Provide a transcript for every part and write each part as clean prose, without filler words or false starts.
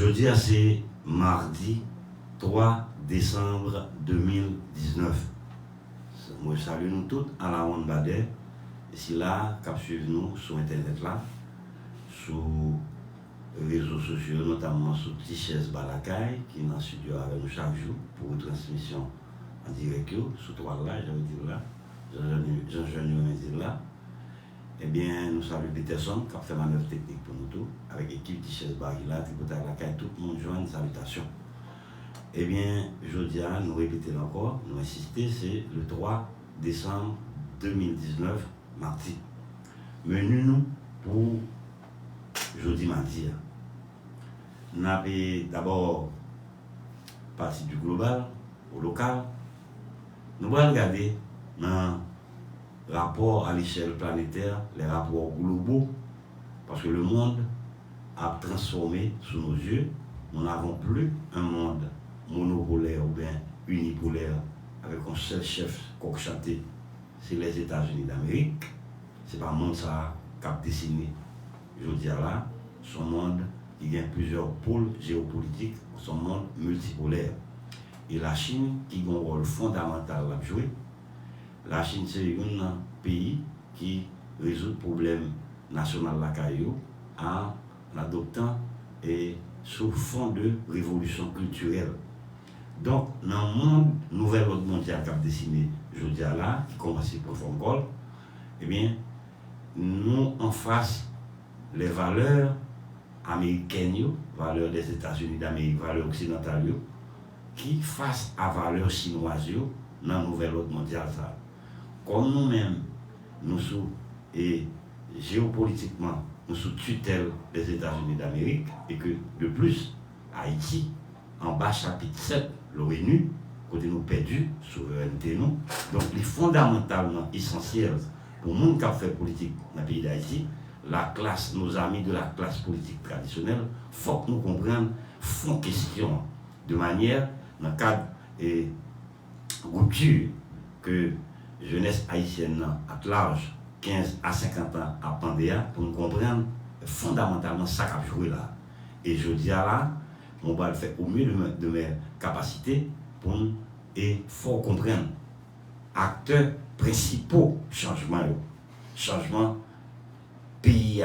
Jeudi, c'est mardi 3 décembre 2019. Moi, je salue nous tous à la Ronde Badet. Et si là, cap suivre nous sur Internet là, sur les réseaux sociaux, notamment sur Tichès Balakaï, qui est dans le studio avec nous chaque jour pour une transmission en direct, sur toile là, j'avais dit là, Jean-Jean là. Eh bien, nous saluons Peterson qui a fait manœuvre technique pour nous tous, avec l'équipe Tichès Balakaï, Balakaï, tout le monde joint une salutation. Eh bien, je dis à nous répéter encore, nous insister, c'est le 3 décembre 2019, mardi. Menu nous pour jeudi mardi. Nous avons d'abord parti du global au local. Nous allons regarder dans le rapport à l'échelle planétaire, les rapports globaux, parce que le monde a transformé sous nos yeux. Nous n'avons plus un monde monopolaire ou bien unipolaire avec un seul chef qu'on chanté, c'est les États-Unis d'Amérique. C'est pas un monde ça qui a dessiné. Je dis là, son monde, il y a plusieurs pôles géopolitiques, son monde multipolaire. Et la Chine, qui a un rôle fondamental à jouer, la Chine c'est un pays qui résout le problème national la caillou en adoptant et sous fond de révolution culturelle. Donc, dans le monde, nouvel ordre mondial qui a dessiné, je dis là, qui commence pour Fongol, eh bien, nous en face les valeurs américaines, valeurs des États-Unis d'Amérique, valeurs occidentales, qui face à valeurs chinoises dans le nouvel ordre mondial. Ça. Comme nous-mêmes, nous sommes et géopolitiquement, nous sous tutelle des États-Unis d'Amérique, et que de plus, Haïti, en bas chapitre 7, l'ONU, côté nous perdu, souveraineté nous. Donc, il est fondamentalement essentiel pour le monde qui a fait politique dans le pays d'Haïti, la classe, nos amis de la classe politique traditionnelle, il faut que nous comprenions, font question de manière, dans le cadre et rupture que jeunesse haïtienne à large, 15 à 50 ans à Pandéa, pour nous comprendre fondamentalement ça qu'a joué là. Et je dis à là, on va le faire au mieux de mes capacités pour nous, et il faut comprendre acteurs principaux changement pays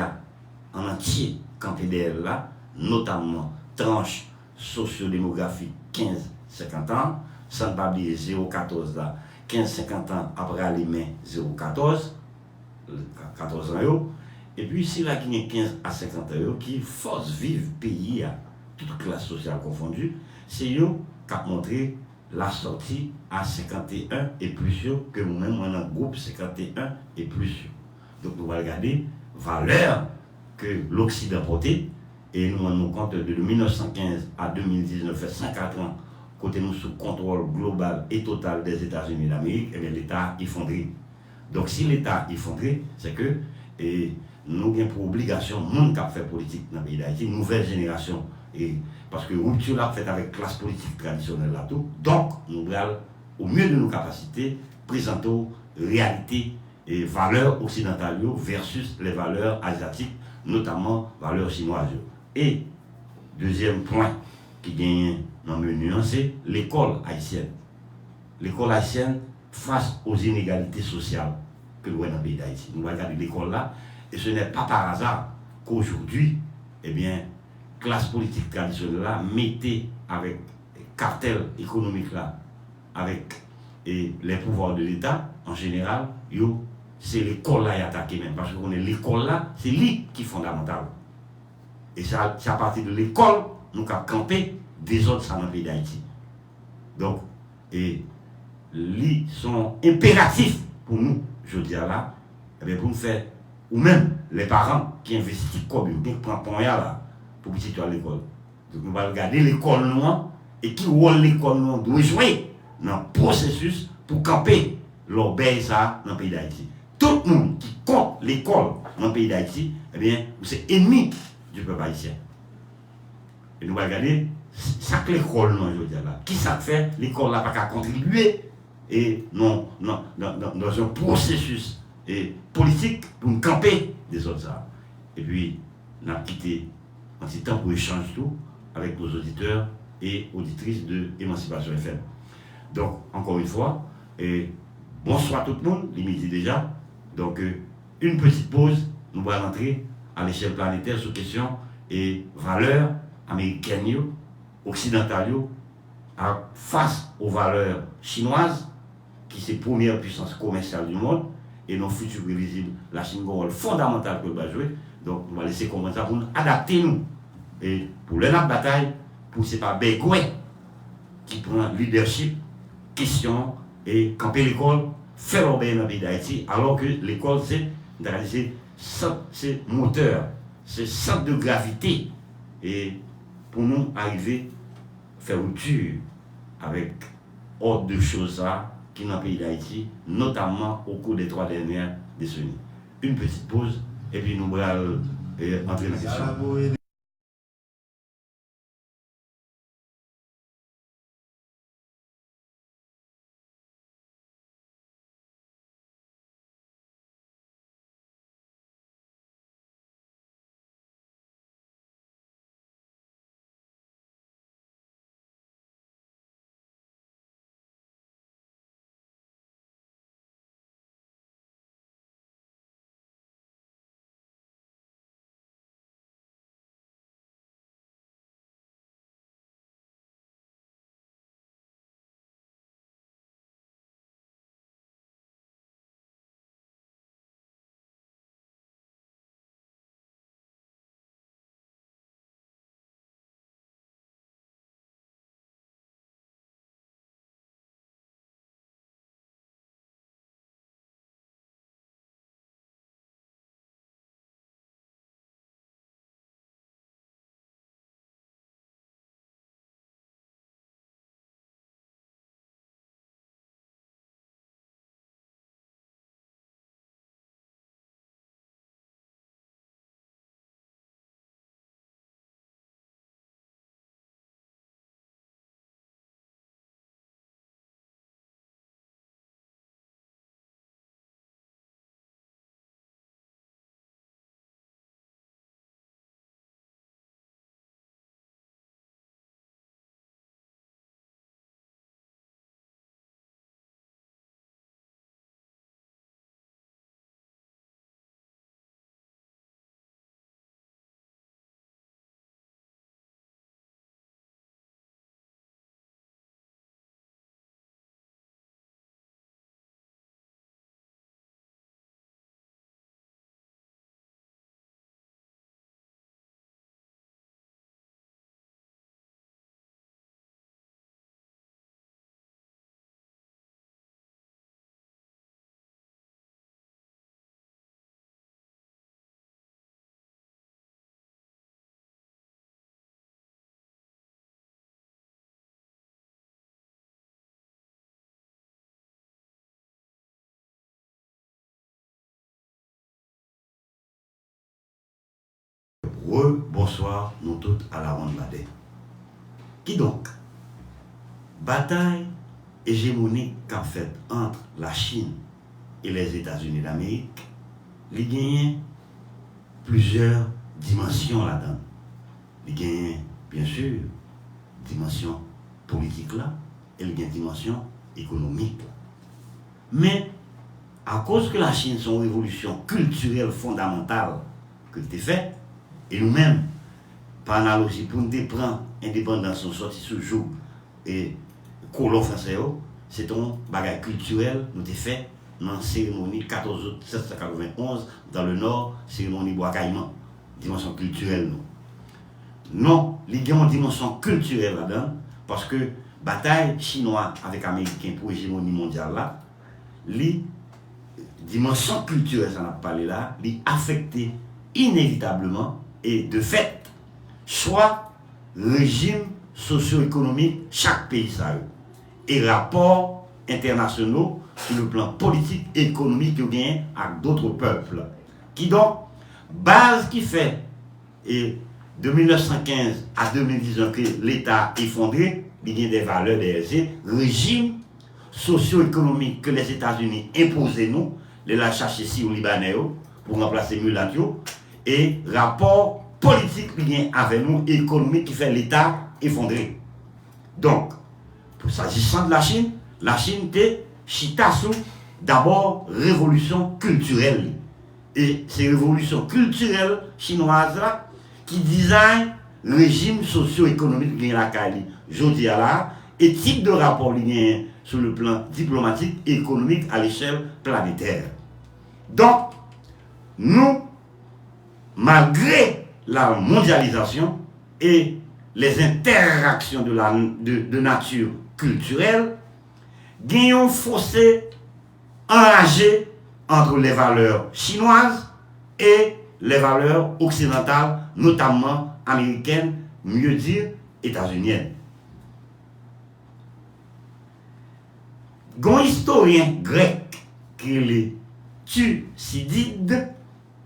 en entier campé derrière là, notamment tranche sociodémographique 15-50 ans, sans pas oublier 0,14 là, 15-50 ans après les mains 0,14, 14 ans, et puis si là qui est 15 à 50 ans, qui force vivre pays à toute classe sociale confondue, c'est eux qui a montré la sortie à 51 et plus que nous-mêmes, on a un groupe 51 et plus. Donc nous allons regarder valeur que l'Occident portait, et nous rendons compte de 1915 à 2019, fait 104 ans, côté nous sous contrôle global et total des États-Unis d'Amérique, et bien l'État effondré. Donc si l'État effondré, c'est que nous avons pour obligation, monde qui a fait politique dans le pays d'Haïti, nouvelle génération, et parce que rupture l'a fait avec classe politique traditionnelle là tout. Donc nous allons au mieux de nos capacités présenter réalité et valeurs occidentales versus les valeurs asiatiques, notamment valeurs chinoises. Et deuxième point qui gagne dans le menu, c'est l'école haïtienne. L'école haïtienne face aux inégalités sociales que nous avons dans le pays d'Haïti. Nous regardons l'école là, et ce n'est pas par hasard qu'aujourd'hui, eh bien, classe politique traditionnelle là, mettez avec cartel économique là, avec les pouvoirs de l'État, en général, c'est l'école là qui est attaquée même, parce que l'école là, c'est lui qui est fondamental. Et c'est à partir de l'école, nous avons campé des autres dans le pays d'Haïti. Donc, et ils sont impératifs pour nous, je dis là, pour nous faire, ou même les parents qui investissent comme qui prennent point là, pour qu'ils soient à l'école. Donc, nous allons regarder l'école noire et qui rôle l'école noire doit jouer dans le processus pour camper l'obéi ça dans le pays d'Haïti. Tout le monde qui compte l'école dans le pays d'Haïti, eh bien, c'est ennemi du peuple haïtien. Et nous allons regarder ça que l'école non, je veux dire là. Qui ça fait l'école n'a pas qu'à contribuer et non, dans un processus politique pour nous camper des autres ça. Et puis, nous avons quitté un petit temps pour échanger tout avec nos auditeurs et auditrices de Émancipation FM. Donc, encore une fois, bonsoir tout le monde, il est midi déjà. Donc, une petite pause, nous allons entrer à l'échelle planétaire sur question et valeurs américaines, occidentales, face aux valeurs chinoises, qui sont la première puissance commerciale du monde, et nos futurs prévisibles, la Chine a un rôle fondamental que va jouer. Donc, nous allons laisser comme ça pour nous adapter nous. Et pour la bataille, pour ce n'est pas Begoué qui prend leadership, question et camper l'école, faire obéir dans le pays d'Haïti, alors que l'école, c'est moteur, c'est centre de gravité. Et pour nous arriver à faire rupture avec autre de choses qui dans le pays d'Haïti, notamment au cours des 3 dernières décennies. Une petite pause, et puis nous allons entrer dans la question. Bonsoir, nous toutes à la ronde Badé. Qui donc? Bataille hégémonique qu'a fait entre la Chine et les États-Unis d'Amérique, il y a plusieurs dimensions là-dedans. Il y a bien sûr dimension politique là, et il y a une dimension économique. Mais à cause que la Chine son révolution culturelle fondamentale que tu fait, et nous-mêmes, par analogie, pour nous prendre indépendance, on sortit ce jour et colon français, c'est un bagage culturel, nous avons fait dans la cérémonie 14 août 1791 dans le nord, cérémonie Bois Caïman, dimension culturelle. Non, il y a une dimension culturelle là-dedans, parce que bataille chinoise avec américain pour l'hégémonie mondiale là, les dimension culturelle, ça n'a pas parlé là, les affecté inévitablement et de fait, soit régime socio-économique chaque pays ça et rapports internationaux sur le plan politique et économique que gagne avec d'autres peuples. Qui donc, base qui fait et de 1915 à 2019 que l'État est effondré, il y a des valeurs des régime socio-économique que les États-Unis imposent nous, les la chercher ici au Libanais pour remplacer Mulatio, et rapport politique qui avec nous, économique qui fait l'État effondré. Donc, pour s'agissant de la Chine était chita sous d'abord révolution culturelle. Et c'est révolution culturelle chinoise là qui design régime socio-économique qui est la Cali. Je dis là, et type de rapport lié sur le plan diplomatique et économique à l'échelle planétaire. Donc, nous, malgré la mondialisation et les interactions de nature culturelle, gagnons fossé enragé entre les valeurs chinoises et les valeurs occidentales, notamment américaines, mieux dire états-uniennes. Un historien grec qui est Thucydide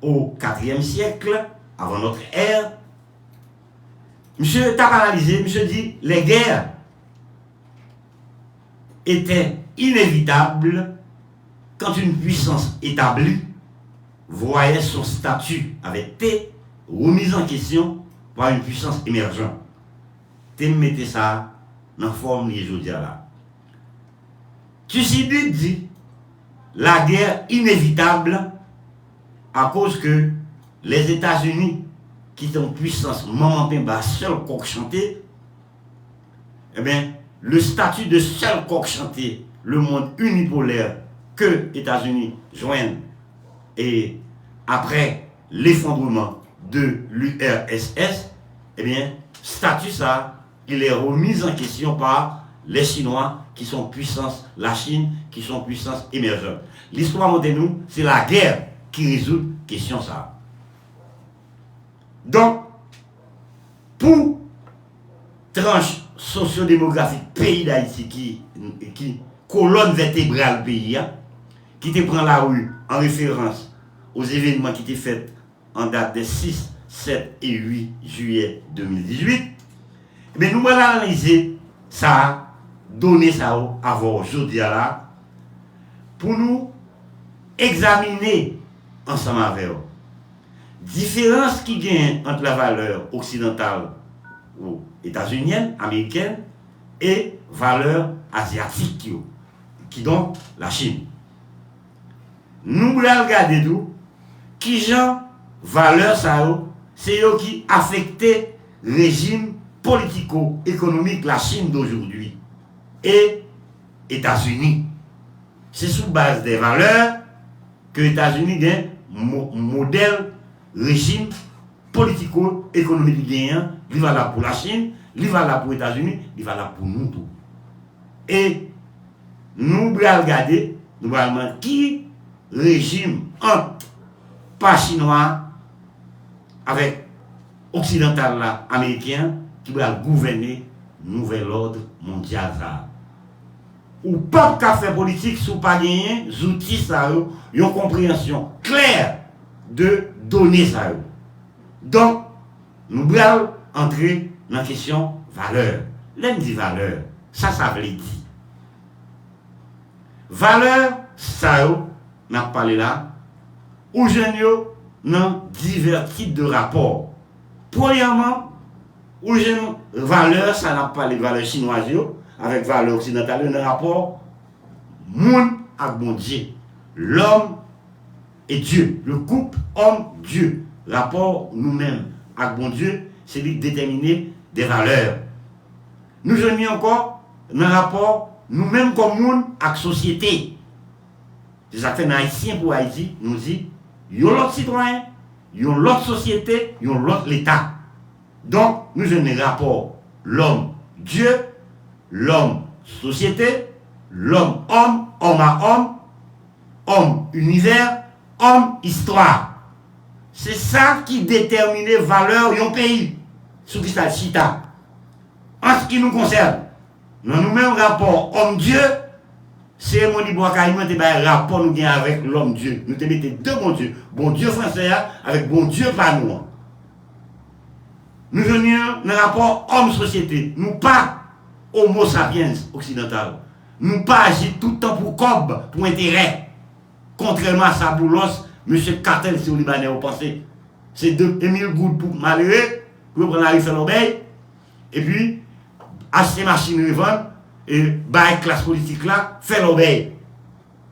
au IVe siècle avant notre ère, monsieur t'a analysé, monsieur dit les guerres étaient inévitables quand une puissance établie voyait son statut avait été remis en question par une puissance émergente. Tu mettez ça dans la forme de aujourd'hui là. Thucydide dit la guerre inévitable à cause que les États-Unis qui sont puissance maman pimba seul coq chanté, eh bien le statut de seul coq chanté, le monde unipolaire que les États-Unis joignent et après l'effondrement de l'URSS, eh bien statut ça, il est remis en question par les Chinois qui sont puissance, la Chine qui sont puissance émergente. L'histoire montre nous, c'est la guerre qui résout la question ça. Donc, pour tranche sociodémographique pays d'Haïti qui colonne vertébrale pays, qui te prend la rue en référence aux événements qui étaient faits en date des 6, 7 et 8 juillet 2018, mais nous allons analyser ça, donner ça avant aujourd'hui là, pour nous examiner ensemble avec eux. Différence qui gagne entre la valeur occidentale ou états-unienne, américaine, et valeur asiatique, qui donc la Chine. Nous allons regarder tout, qui genre valeur ça, c'est eux qui affectent le régime politico-économique la Chine d'aujourd'hui et États-Unis. C'est sous base des valeurs que les États-Unis gagnent modèle régime politico-économique gagnant, il va là pour la Chine, il va là pour les États-Unis, il va là pour nous tous. Et nous allons regarder, nous allons regarder qui régime entre pas chinois avec occidental là, américain qui va gouverner nouvel ordre mondial ça. Ou pas qu'à faire politique sous pas gagner outils ça une compréhension claire de données ça. Donc nous allons entrer dans la question valeur. L'un dit valeur, ça veut dire valeur ça n'a parlé là ou jeune dans divers types de rapports. Premièrement, ou jeune valeur ça n'a pas les valeurs chinoises avec valeur occidentale un rapport monde avec bon Dieu, l'homme et Dieu, le couple homme-dieu, rapport nous-mêmes avec bon Dieu, c'est lui déterminer des valeurs. Nous jeunes encore dans rapport nous-mêmes comme monde avec société. C'est ça que fait haïtien pour Haïti, nous dit, il y a l'autre citoyen, il y a l'autre société, il y a l'autre l'État. Donc, nous jeunes les rapports l'homme-dieu, l'homme-société, l'homme-homme, homme à homme, homme-univers, homme-histoire. C'est ça qui détermine les valeurs d'un pays. Sous qui ça chita. En ce qui nous concerne, dans nous-mêmes rapport homme-dieu, cérémonie bois caïman te un rapport nous avec l'homme-dieu. Nous te mettons deux bons dieux. Bon Dieu français avec bon Dieu pas nous. Nous venions dans le rapport homme-société. Nous pas homo sapiens occidental. Nous pas agir tout le temps pour cob, pour intérêt. Contrairement à Saboulos, M. Cartel, c'est au Libanais, vous pensez. c'est de Émile Goud pour malheureux, pour prendre la rue faire l'obéi, et puis acheter machine revendre, et bailler classe politique là, faire l'obéi.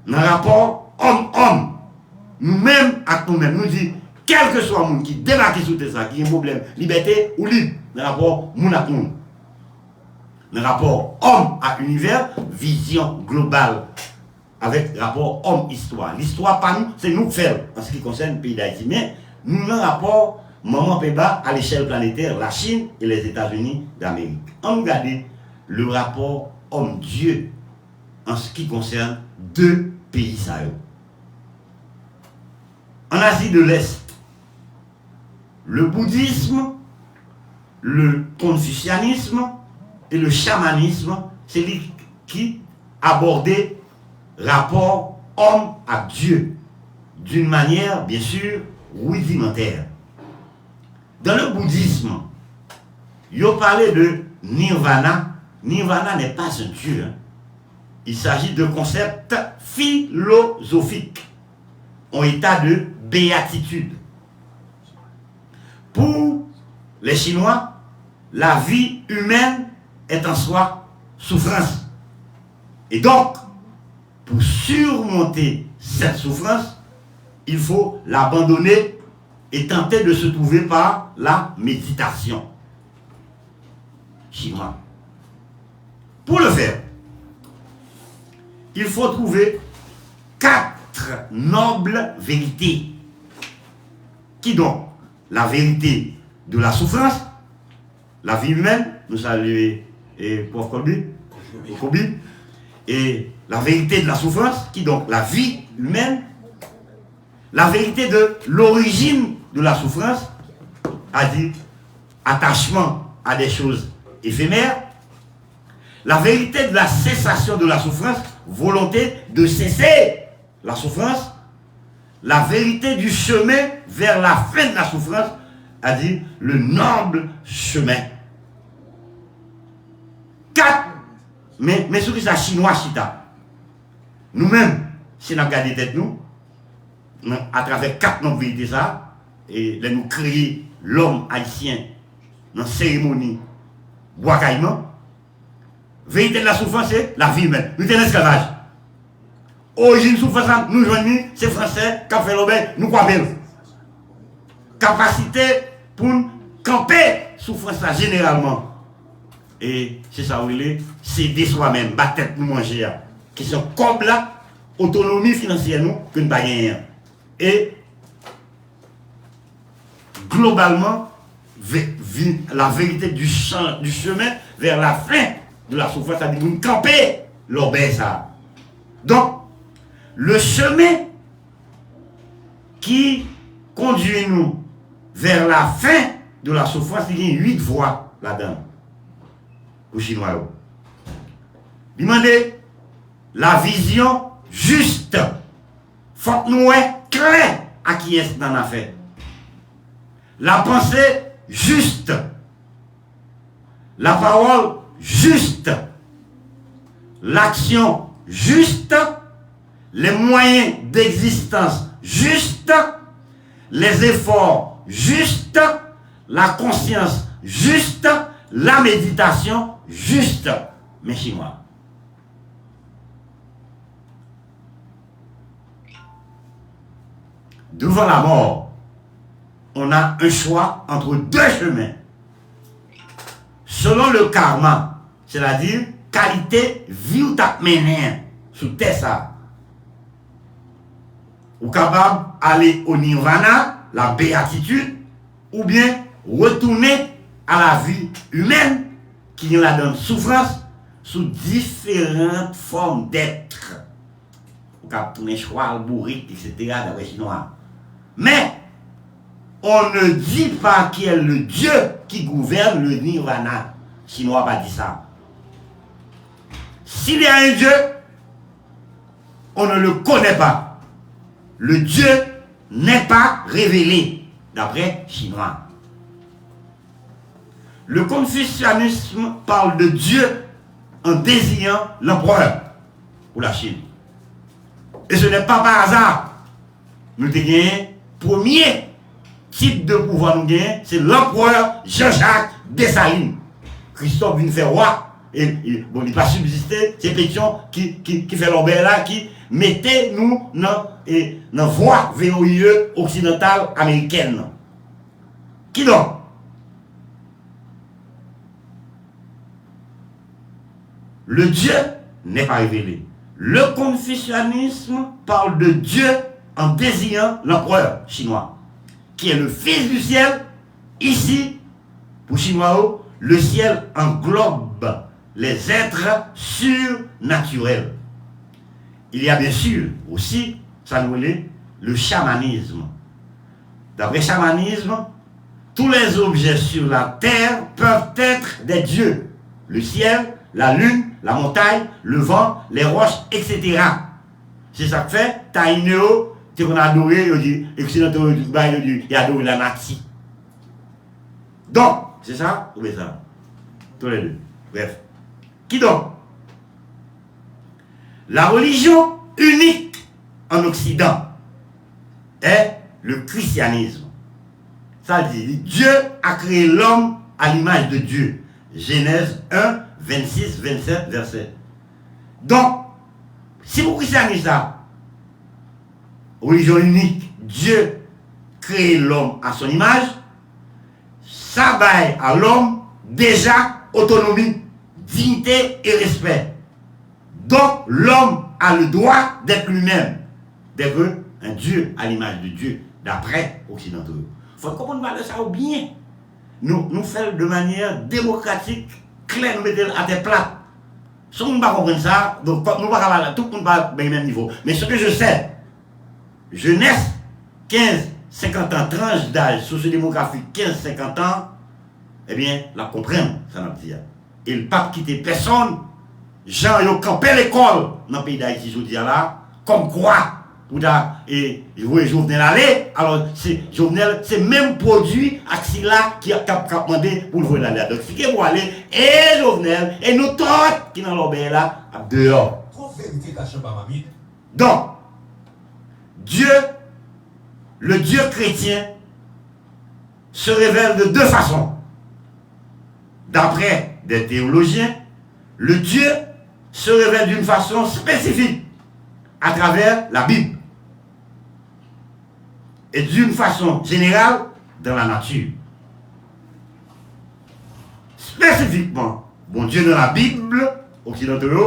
Dans le rapport homme-homme, nous-mêmes, avec nous-mêmes, nous disons, quel que soit le monde qui débarque sur ça, qui a un problème, liberté ou libre, dans le rapport monde à monde. Dans le rapport homme à univers, vision globale. Avec rapport homme-histoire. L'histoire, pas nous, c'est nous qui faisons, en ce qui concerne le pays d'Haïti. Mais nous avons un rapport maman-péba à l'échelle planétaire, la Chine et les États-Unis d'Amérique. On regarde le rapport homme-dieu en ce qui concerne deux pays. En Asie de l'Est, le bouddhisme, le confucianisme et le chamanisme, c'est lui qui abordait rapport homme à Dieu d'une manière bien sûr rudimentaire. Dans le bouddhisme, il parlait de nirvana. Nirvana n'est pas un Dieu. Il s'agit de concepts philosophiques en état de béatitude. Pour les Chinois, la vie humaine est en soi souffrance. Et donc, pour surmonter cette souffrance, il faut l'abandonner et tenter de se trouver par la méditation. Chinois. Pour le faire, il faut trouver 4 nobles vérités. Qui donc? La vérité de la souffrance, la vie humaine, nous saluons Prof. Kobi, et la vérité de la souffrance, qui donc la vie humaine, la vérité de l'origine de la souffrance, à dire attachement à des choses éphémères, la vérité de la cessation de la souffrance, volonté de cesser la souffrance, la vérité du chemin vers la fin de la souffrance, à dire le noble chemin. 4, mais ce qui est chinois, chita. Nous-mêmes, si nous regardons tête nous, à travers 4 nobles vérités, ça, et là nous créons l'homme haïtien dans la cérémonie bois-caïman. Vérité de la souffrance, c'est la vie humaine. Nous sommes l'esclavage. Origine souffrance, nous joignons, c'est français, qui fait l'obéi, nous croyons. Capacité pour camper souffrance généralement. Et c'est ça où il est, céder soi-même, battre tête nous manger. Question comme là, autonomie financière nous, que nous pas gagner. Et globalement, la vérité du chemin vers la fin de la souffrance, ça dit nous camper l'obéi ça. Donc, le chemin qui conduit nous vers la fin de la souffrance, il y a 8 voies là-dedans. Aux Chinois. Demandez la vision juste. Faut que nous soyons clairs à qui est dans l'affaire. La pensée juste. La parole juste. L'action juste. Les moyens d'existence justes. Les efforts justes. La conscience juste. La méditation juste. Mes Chinois. Devant la mort, on a un choix entre 2 chemins. Selon le karma, c'est-à-dire qualité vie ou ta mené sous terre ça. Ou capable d'aller au nirvana, la béatitude, ou bien retourner à la vie humaine qui nous la donne souffrance sous différentes formes d'être. Ou capable tourner cheval, bourrique, etc. d'après Chinois. Mais on ne dit pas qui est le Dieu qui gouverne le nirvana. Chinois pas dit ça. S'il y a un Dieu, on ne le connaît pas. Le Dieu n'est pas révélé, d'après Chinois. Le confucianisme parle de Dieu en désignant l'empereur pour la Chine. Et ce n'est pas par hasard. Nous avons gagné premier type de pouvoir nous gagnons, c'est l'empereur Jean-Jacques Dessalines. Christophe vient faire roi. Et bon, il n'a pas subsisté, c'est Pétion qui fait l'obéi là, qui mettait nous dans la voie VOIE occidentale américaine. Qui donc? Le Dieu n'est pas révélé. Le confucianisme parle de Dieu en désignant l'empereur chinois, qui est le fils du ciel. Ici, pour Chinois, le ciel englobe les êtres surnaturels. Il y a bien sûr aussi, ça nous dit, le chamanisme. D'après le chamanisme, tous les objets sur la terre peuvent être des dieux. Le ciel, la lune, la montagne, le vent, les roches, etc. C'est ça que fait, Taïnéo, c'est qu'on a adoré, il dit, il a adoré la nature. Donc, c'est ça, ou bien ça? Tous les deux. Bref. Qui donc? La religion unique en Occident est le christianisme. Ça dit, Dieu a créé l'homme à l'image de Dieu. Genèse 1, 26, 27, verset. Donc, si vous christianisez ça, religion unique, Dieu crée l'homme à son image, ça baille à l'homme déjà autonomie, dignité et respect. Donc, l'homme a le droit d'être lui-même, d'être un Dieu à l'image de Dieu, d'après occidentaux. Il faut comprendre ça bien. Nous faisons de manière démocratique, claire, nous mettons à terre plate. Si on ne comprend pas ça, donc nous ne pouvons pas tout le monde pas au même niveau. Mais ce que je sais, jeunesse, 15, 50 ans, tranche d'âge sociodémographique, 15-50 ans, eh bien, la comprennent, ça n'a pas dit. Et le pape quittait personne, Jean, il a campé l'école dans le pays d'Haïti, je dis là, comme quoi, et Jovenel aller, alors Jovenel, c'est même produit Axila qui a demandé pour le voir aller. Donc, si vous aller, et Jovenel, et nous tous qui dans l'obéi là, dehors. Donc, Dieu, le Dieu chrétien, se révèle de deux façons. D'après des théologiens, le Dieu se révèle d'une façon spécifique à travers la Bible et d'une façon générale dans la nature. Spécifiquement, bon Dieu dans la Bible, occidentale,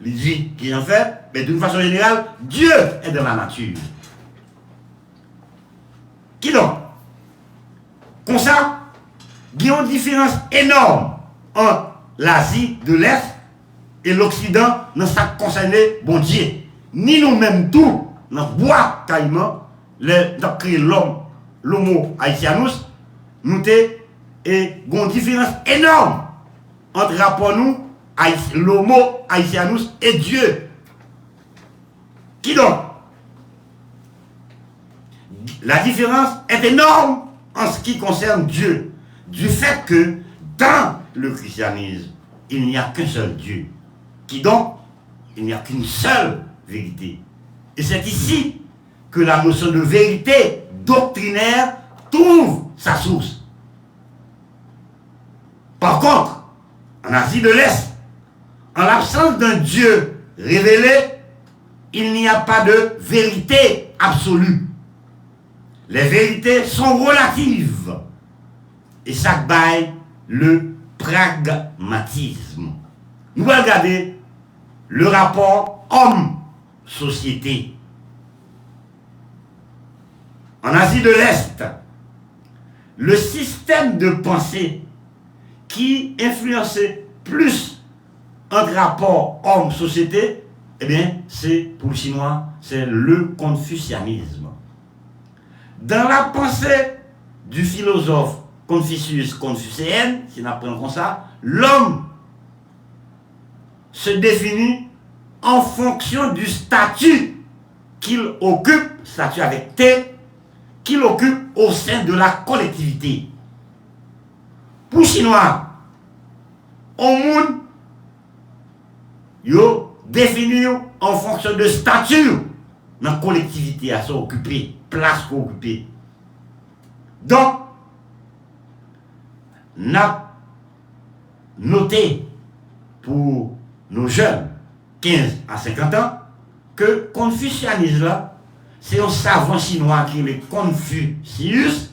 il dit qu'il en fait, mais d'une façon générale, Dieu est dans la nature. Qui donc? Comme ça, il y a une différence énorme entre l'Asie de l'Est et l'Occident dans ce qui concerne bon Dieu. Ni nous-mêmes tous, dans le bois caïman, dans créé l'homme, l'homo haïtianus, nous avons une différence énorme entre rapport nous, l'homo haïtianus et Dieu. Qui donc? La différence est énorme en ce qui concerne Dieu, du fait que dans le christianisme, il n'y a qu'un seul Dieu. Qui donc? Il n'y a qu'une seule vérité. Et c'est ici que la notion de vérité doctrinaire trouve sa source. Par contre, en Asie de l'Est, en l'absence d'un Dieu révélé, il n'y a pas de vérité absolue. Les vérités sont relatives. Et ça baille le pragmatisme. Nous allons regarder le rapport homme-société. En Asie de l'Est, le système de pensée qui influençait plus un rapport homme-société, eh bien, c'est pour le chinois, c'est le confucianisme. Dans la pensée du philosophe Confucius confucéenne, si on apprend comme ça, l'homme se définit en fonction du statut qu'il occupe, statut avec T, qu'il occupe au sein de la collectivité. Pour les Chinois, au monde, ils définit en fonction de statut dans la collectivité à s'occuper, place qu'on occupe. Donc, n'a noté pour nos jeunes 15 à 50 ans que Confucianisme là, c'est un savant chinois qui est Confucius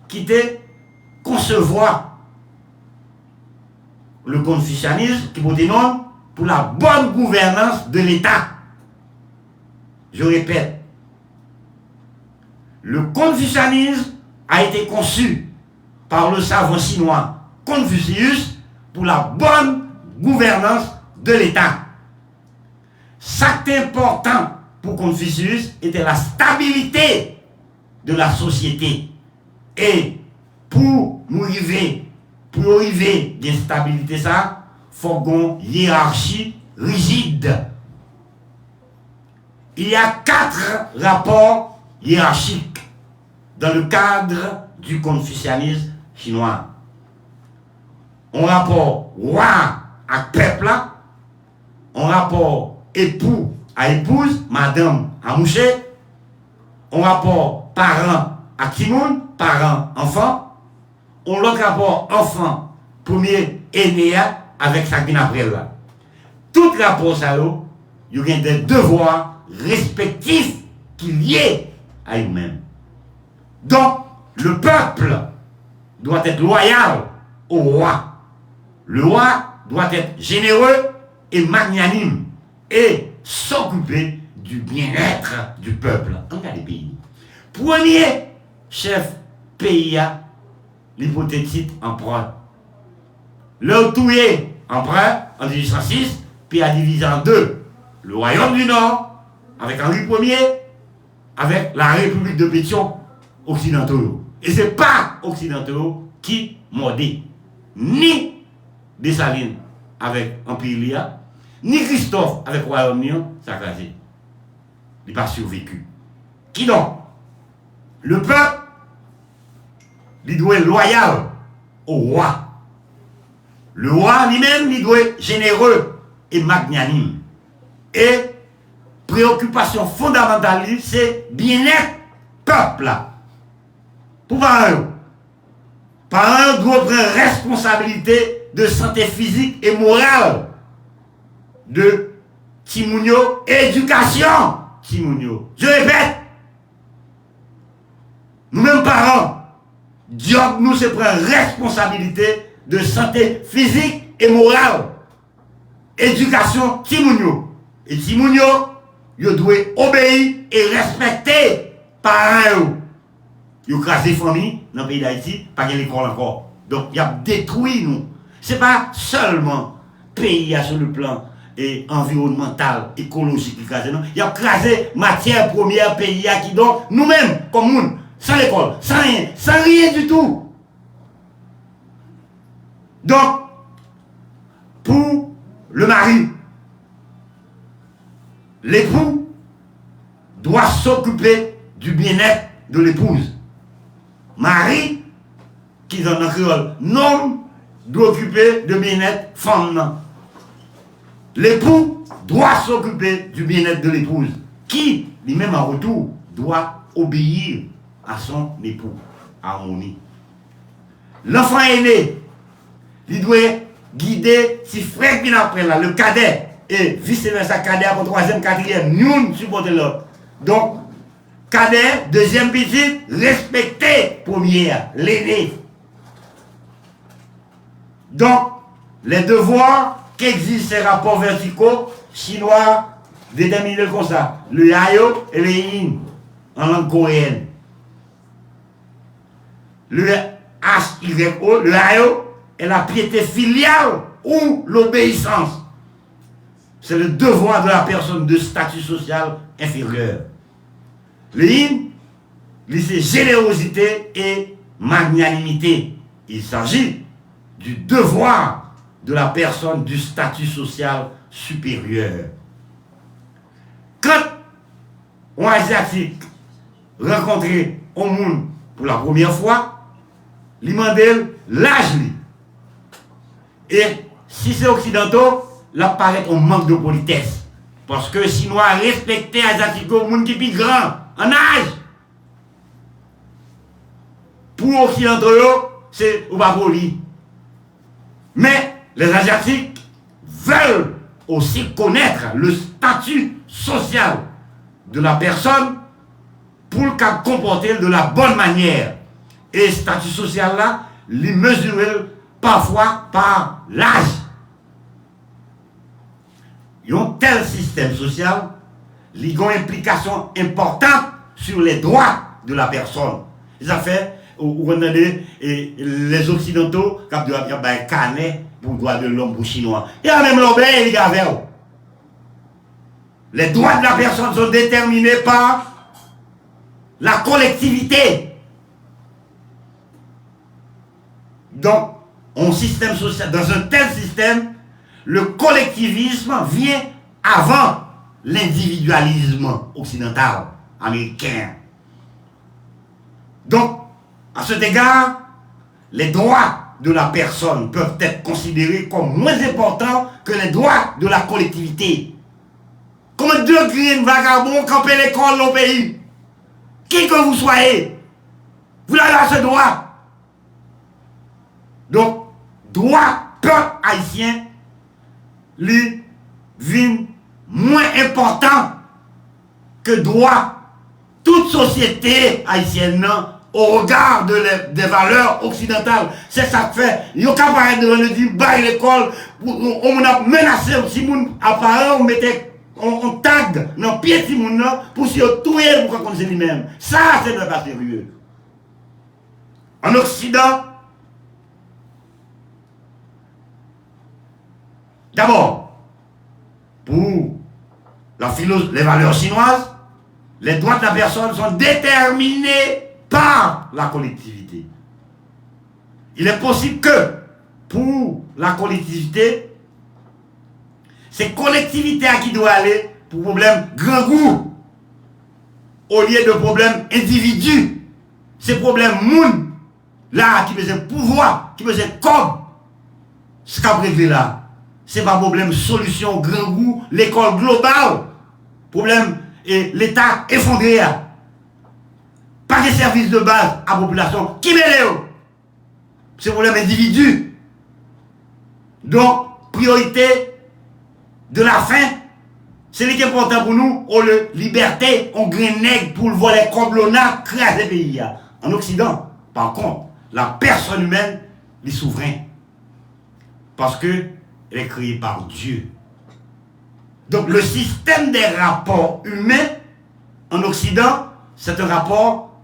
qui était concevoir le confucianisme qui porte nom pour la bonne gouvernance de l'État. Je répète, le confucianisme a été conçu par le savant chinois Confucius pour la bonne gouvernance de l'État. Ce qui est important pour Confucius était la stabilité de la société. Et pour nous arriver, pour arriver à une stabilité, ça, il faut une hiérarchie rigide. Il y a 4 rapports hiérarchiques dans le cadre du confucianisme chinois. Un rapport roi à peuple, un rapport époux à épouse, madame à mouché, un rapport parent à Kimoun, parent-enfant, on l'autre rapport enfant, premier aîné avec sa guine après là. Tout rapport ça, il y a des devoirs respectifs qui liés à eux-mêmes. Donc, le peuple doit être loyal au roi. Le roi doit être généreux et magnanime et s'occuper du bien-être du peuple. Regardez les pays. Premier chef pays, l'hypothétique empereur. Le toué empereur en 1806, puis a divisé en 2 le royaume du Nord avec Henri Ier, avec la République de Pétion occidentaux. Et ce n'est pas occidentaux qui mordaient ni Dessalines avec Empire, ni Christophe avec Royaume-Uni, ça a crasé. Il n'a pas survécu. Qui donc? Le peuple, il doit être loyal au roi. Le roi lui-même, il doit être généreux et magnanime. Et préoccupation fondamentale, c'est bien-être peuple. Pour parents doivent prendre responsabilité de santé physique et morale de Timounio, éducation Timounio. Je répète, nous-mêmes parents, Dieu nous se prend responsabilité de santé physique et morale, éducation Timounio. Et Timounio, il doit obéir et respecter parents. Il a crasé la famille dans le pays d'Haïti, pas de l'école encore. Donc, il a détruit nous. Ce n'est pas seulement le pays sur le plan environnemental, écologique, qui crase, non. Il a crasé matière première pays qui donc nous-mêmes, comme nous, sans l'école, sans rien du tout. Donc, pour le mari, l'époux doit s'occuper du bien-être de l'épouse. Mari, qui dans le créole, non, doit s'occuper du bien-être femme. L'époux doit s'occuper du bien-être de l'épouse, qui, lui-même en retour, doit obéir à son époux. Harmonie. L'enfant aîné, il doit guider si frère qui après là, le cadet, et vice-versa, cadet après troisième, quatrième, nous supportons l'autre. Donc, cadet, deuxième petit, respecter première, l'aîné. Donc, les devoirs qu'existent ces rapports verticaux chinois déterminés comme ça, le Hayo et le Yin en langue coréenne. Le HYO, le Hayo est la piété filiale ou l'obéissance. C'est le devoir de la personne de statut social inférieur. Le Yin, c'est générosité et magnanimité. Il s'agit du devoir de la personne du statut social supérieur. Quand un Asiatique rencontre un monde pour la première fois, il demande l'âge. Et si c'est occidentaux, là paraît un manque de politesse. Parce que sinon, respecter les Asiatiques, le monde qui est plus grand en âge. nous occidentaux, c'est ou pas poli. Mais les Asiatiques veulent aussi connaître le statut social de la personne pour qu'elle comporte de la bonne manière. Et statut social là, il mesure parfois par l'âge. Un tel système social, il a une implication importante sur les droits de la personne. Ça fait, vous entendez, les Occidentaux, qui ont un canet pour le droit de l'homme pour les Chinois. Il y a même l'obéi, les gars, les droits de la personne sont déterminés par la collectivité. Donc, un système social, dans un tel système, le collectivisme vient avant l'individualisme occidental, américain. Donc, à cet égard, les droits de la personne peuvent être considérés comme moins importants que les droits de la collectivité. Comme deux green vagabonds camper l'école dans le pays. Qui que vous soyez, vous avez ce droit. Donc, droit peuple haïtien, lui, vient moins important que droit toute société haïtienne au regard des valeurs occidentales. C'est ça que fait. Il y a qu'à parler de nous dire, bah, l'école, on a menacé, si on apparaît, on mettait, on tag dans le pied de moun pour se tuer pour qu'on se lui-même. Ça, c'est pas sérieux. En Occident, d'abord, pour les valeurs chinoises, les droits de la personne sont déterminés par la collectivité. Il est possible que, pour la collectivité, c'est collectivité à qui doit aller pour problème grand goût, au lieu de problème individu. C'est problème moun, là, qui besoin pouvoir, qui besoin comme, ce qu'a prévu là. C'est pas problème solution grand goût, l'école globale, problème et l'État effondré. Pas de services de base à la population. Qui mêle? C'est problème individu. Donc, priorité de la fin, c'est ce qui est important pour nous, on le liberté, on grenègue pour le voler comme l'on a créé le pays. En Occident, par contre, la personne humaine est souveraine. Parce que elle est créée par Dieu. Donc le système des rapports humains en Occident, c'est un rapport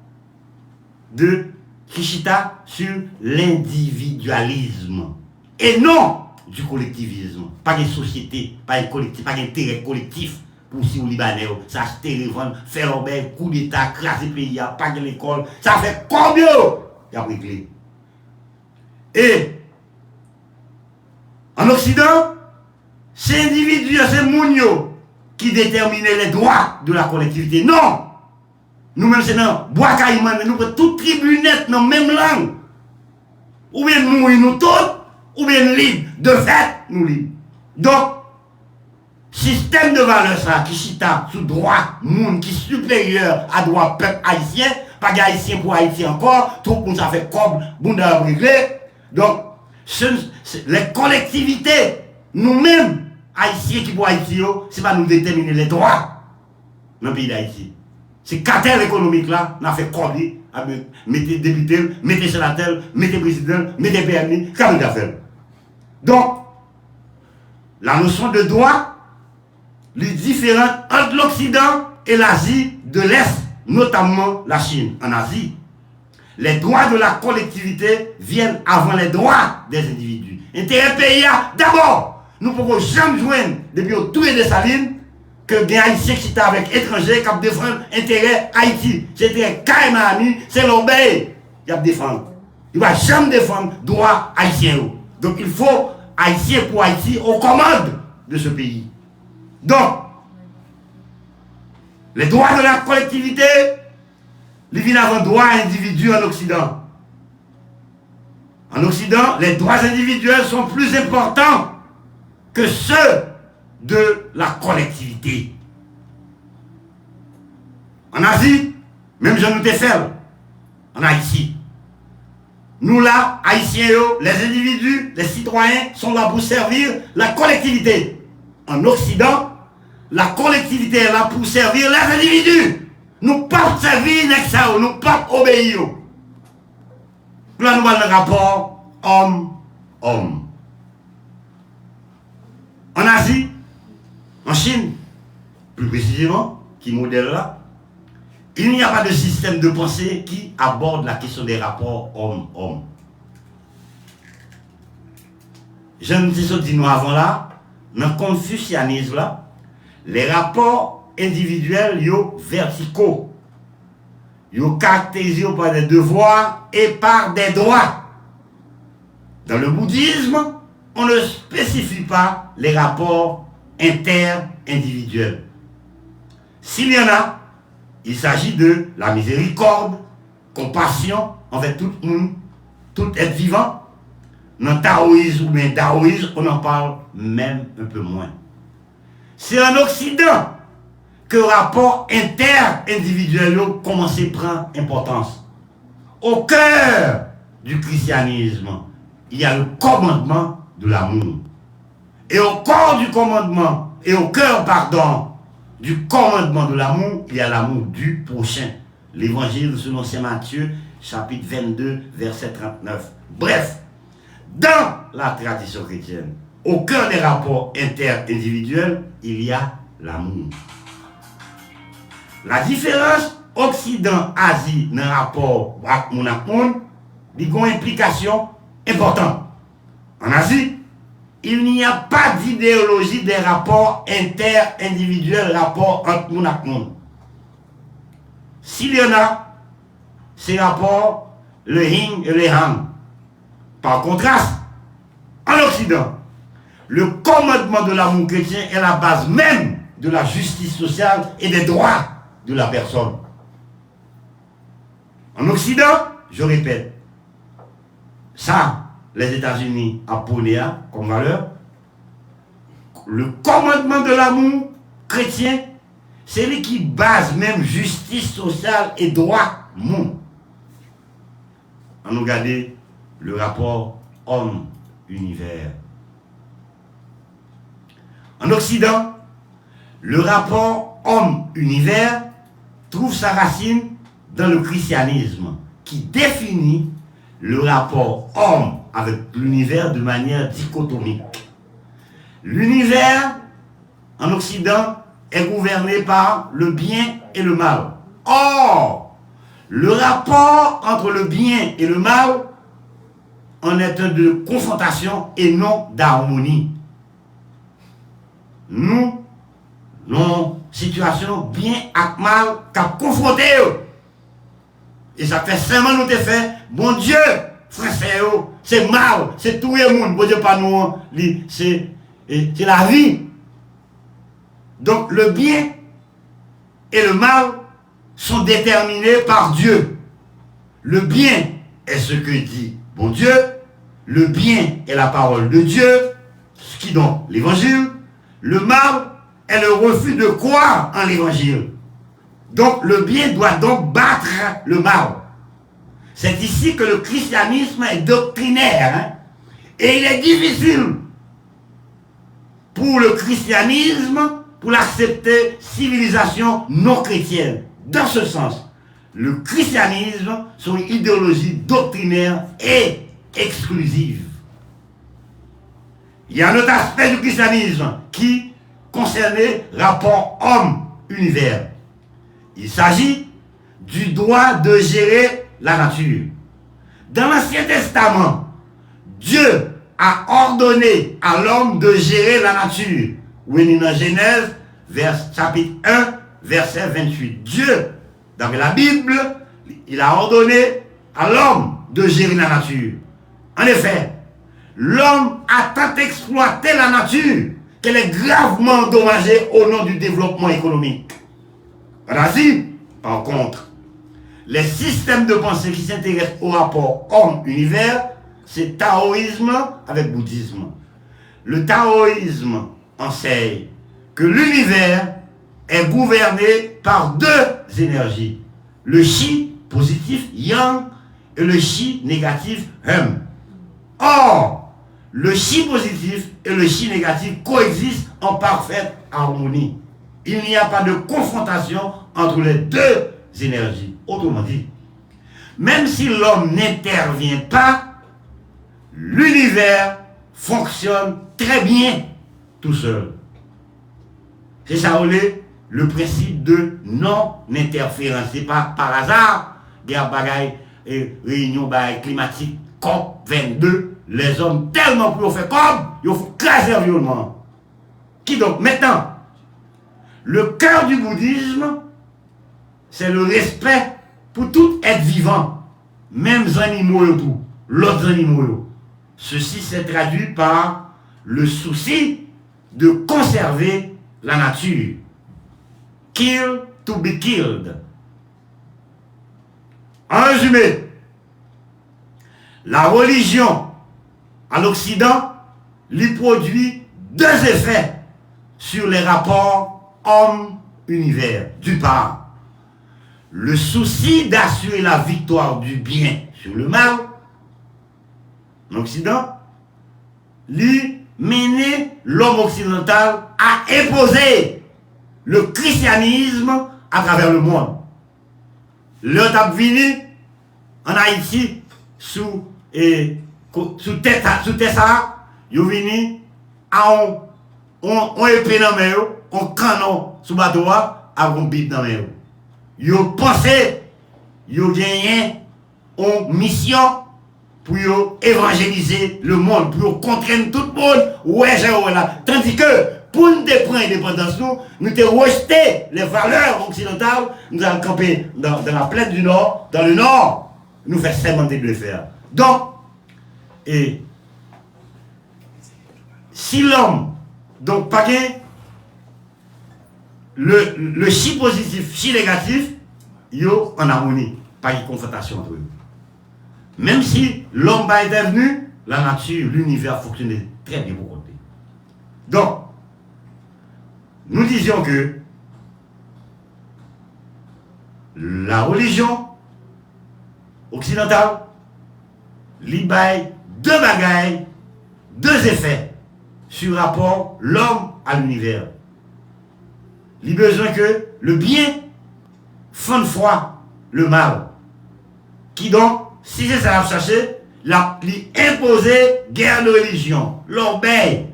de Kishita sur l'individualisme et non du collectivisme. Pas de société, pas de collectif, pas d'intérêt collectif pour si aux Libanais, ça se téléphone, faire un coup d'État, craser le pays, pas de l'école, ça fait combien il y a réglé. Et en Occident, c'est individu, c'est Mounio qui détermine les droits de la collectivité. Non! Nous-mêmes, c'est dans Bois Caïman, nous prenons toute tribunette dans la même langue. Ou bien nous tous, ou bien libres. De fait, nous libres. Donc, système de valeurs ça, qui chita sous droit, monde qui est supérieur à droit peuple haïtien, pas haïtien pour Haïti encore, tout le monde ça fait comme, bon d'avoir réglé. Donc, les collectivités, nous-mêmes, haïtiens qui pour Haïti, ce n'est pas nous déterminer les droits dans le pays d'Haïti. C'est cartel économique là, on a fait comme mettez député, mettez sénateur, mettez président, mettez permis, comme on a fait. Donc, la notion de droit, les différentes entre l'Occident et l'Asie de l'Est, notamment la Chine. En Asie, les droits de la collectivité viennent avant les droits des individus. Intérêt pays, d'abord, nous ne pouvons jamais joindre, depuis au tout et de Salines, que des Haïtiens qui sont avec étrangers qui défendent l'intérêt Haïti. C'est intérêt Kaïmani, c'est l'obéi qui défend. Il ne va jamais défendre le droit haïtien. Donc il faut Haïtien pour Haïti aux commandes de ce pays. Donc, les droits de la collectivité, ils viennent avant les droits individuels en Occident. En Occident, les droits individuels sont plus importants que ceux de la collectivité. En Asie, même Jean nous fait en Haïti, nous là, Haïtiens, les individus, les citoyens sont là pour servir la collectivité. En Occident, la collectivité est là pour servir les individus. Nous ne pouvons pas servir les ça, nous ne pouvons pas obéir. Là, nous avons le rapport homme-homme. En Asie, en Chine, plus précisément, qui modèle là, il n'y a pas de système de pensée qui aborde la question des rapports homme-homme. Je me dis ce que nous avant là, dans le confucianisme là, les rapports individuels sont verticaux. Ils sont caractérisés par des devoirs et par des droits. Dans le bouddhisme, on ne spécifie pas les rapports inter-individuels. S'il y en a, il s'agit de la miséricorde, compassion envers tout le monde, tout être vivant. Dans le taoïsme ou bien taoïsme, on en parle même un peu moins. C'est en Occident que le rapport inter-individuel commence à prendre importance. Au cœur du christianisme, il y a le commandement de l'amour. Et au corps du commandement, et au cœur, pardon, du commandement de l'amour, il y a l'amour du prochain. L'évangile selon Saint Matthieu, chapitre 22, verset 39. Bref, dans la tradition chrétienne, au cœur des rapports inter-individuels, il y a l'amour. La différence Occident-Asie dans le rapport avec mon monde, il y a une implication importante. En Asie, il n'y a pas d'idéologie des rapports inter-individuels, rapports entre monde et monde. S'il y en a, ces rapports, le yin et le yang. Par contraste, en Occident, le commandement de l'amour chrétien est la base même de la justice sociale et des droits de la personne. En Occident, je répète, ça, les États-Unis ont prôné comme valeur. Le commandement de l'amour chrétien, c'est lui qui base même justice sociale et droit monde. On nous regarde le rapport homme-univers. En Occident, le rapport homme-univers trouve sa racine dans le christianisme qui définit le rapport homme avec l'univers de manière dichotomique. L'univers en Occident est gouverné par le bien et le mal. Or, le rapport entre le bien et le mal en est un de confrontation et non d'harmonie. Nous, nos situations bien et mal qu'à confronter. Et ça fait seulement nous te fait, bon Dieu, frère, c'est mal, c'est tout le monde, bon Dieu, pas nous, c'est la vie. Donc le bien et le mal sont déterminés par Dieu. Le bien est ce que dit bon Dieu, le bien est la parole de Dieu, ce qui donc l'évangile, le mal est le refus de croire en l'évangile. Donc le bien doit donc battre le mal. C'est ici que le christianisme est doctrinaire. Hein? Et il est difficile pour le christianisme, pour l'accepter, civilisation non chrétienne. Dans ce sens, le christianisme, c'est une idéologie doctrinaire et exclusive. Il y a un autre aspect du christianisme qui concernait rapport homme-univers. Il s'agit du droit de gérer la nature. Dans l'Ancien Testament, Dieu a ordonné à l'homme de gérer la nature. Oui, dans Genèse, chapitre 1, verset 28. Dieu, dans la Bible, il a ordonné à l'homme de gérer la nature. En effet, l'homme a tant exploité la nature qu'elle est gravement endommagée au nom du développement économique. En Asie, par contre, les systèmes de pensée qui s'intéressent au rapport homme-univers, c'est taoïsme avec bouddhisme. Le taoïsme enseigne que l'univers est gouverné par deux énergies. Le chi, positif, yang, et le chi négatif hum. Or, le chi positif et le chi négatif coexistent en parfaite harmonie. Il n'y a pas de confrontation entre les deux énergies. Autrement dit, même si l'homme n'intervient pas, l'univers fonctionne très bien tout seul. C'est ça le principe de non-interférence. C'est pas par hasard, guerre bagaille et réunion climatique COP22, les hommes tellement plus fait comme, ils font craser l'environnement. Qui donc maintenant, le cœur du bouddhisme, c'est le respect pour tout être vivant, même les animaux et tout, l'autre animaux. Ceci s'est traduit par le souci de conserver la nature. Kill to be killed. En résumé, la religion à l'Occident lui produit deux effets sur les rapports homme-univers. D'une part, le souci d'assurer la victoire du bien sur le mal, en Occident, lui mener l'homme occidental à imposer le christianisme à travers le monde. Le Tabvini en Haïti sous tête ça, yo vini à on épée dans main on canon sous bateau à on bite dans main yo pensé yo gagné une mission pour évangéliser le monde, pour contraindre tout le monde, ouais, là. Tandis que, pour nous prendre l'indépendance, nous avons rejeté les valeurs occidentales, nous avons campé dans la plaine du Nord, dans le Nord, nous faisons seulement de le faire. Donc, et si l'homme, donc pas le chi positif, chi négatif, yo en harmonie, pas de confrontation entre eux. Même si l'homme est devenu, la nature, l'univers fonctionnait très bien pour côté. Donc, nous disions que la religion occidentale libère deux bagailles, deux effets sur rapport l'homme à l'univers. Il a besoin que le bien fonde froid le mal. Qui donc, si c'est ça à chercher, lui imposer guerre de religion, l'obéir,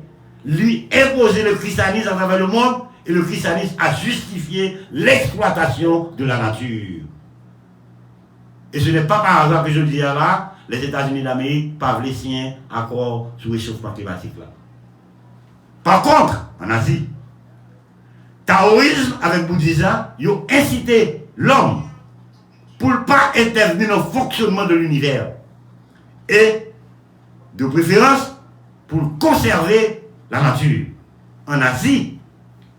lui imposer le christianisme à travers le monde, et le christianisme a justifié l'exploitation de la nature. Et ce n'est pas par hasard que je dis là, les États-Unis d'Amérique, pas les siens, accord sur le réchauffement climatique là. Par contre, en Asie, taoïsme avec bouddhisme, ils ont incité l'homme pour ne pas intervenir dans le fonctionnement de l'univers. Et, de préférence, pour conserver la nature. En Asie,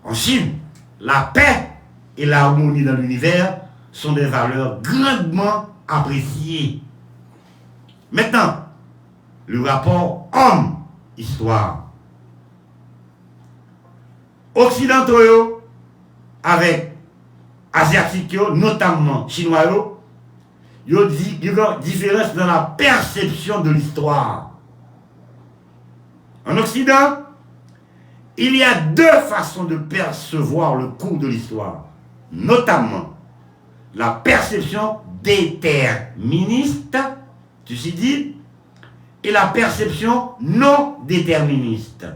en Chine, la paix et l'harmonie dans l'univers sont des valeurs grandement appréciées. Maintenant, le rapport homme-histoire. Occidentaux avec asiatiques, notamment chinois, il y a une différence dans la perception de l'histoire. En Occident, il y a deux façons de percevoir le cours de l'histoire, notamment la perception déterministe, tu sais dit, et la perception non déterministe.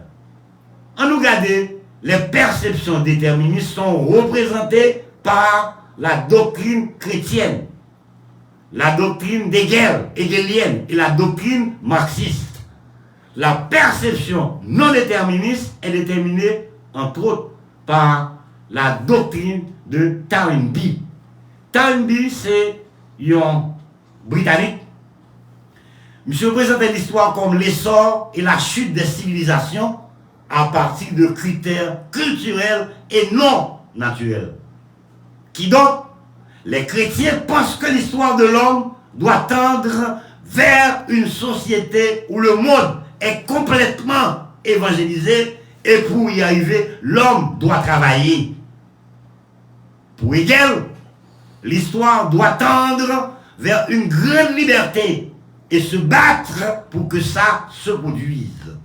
En nous regardant, les perceptions déterministes sont représentées par la doctrine chrétienne, la doctrine hegelienne et la doctrine marxiste. La perception non déterministe est déterminée, entre autres, par la doctrine de Toynbee. Toynbee, c'est un Britannique. Monsieur présentait l'histoire comme l'essor et la chute des civilisations à partir de critères culturels et non naturels. Qui donc, les chrétiens pensent que l'histoire de l'homme doit tendre vers une société où le monde est complètement évangélisé et pour y arriver, l'homme doit travailler. Pour Hegel, l'histoire doit tendre vers une grande liberté et se battre pour que ça se produise.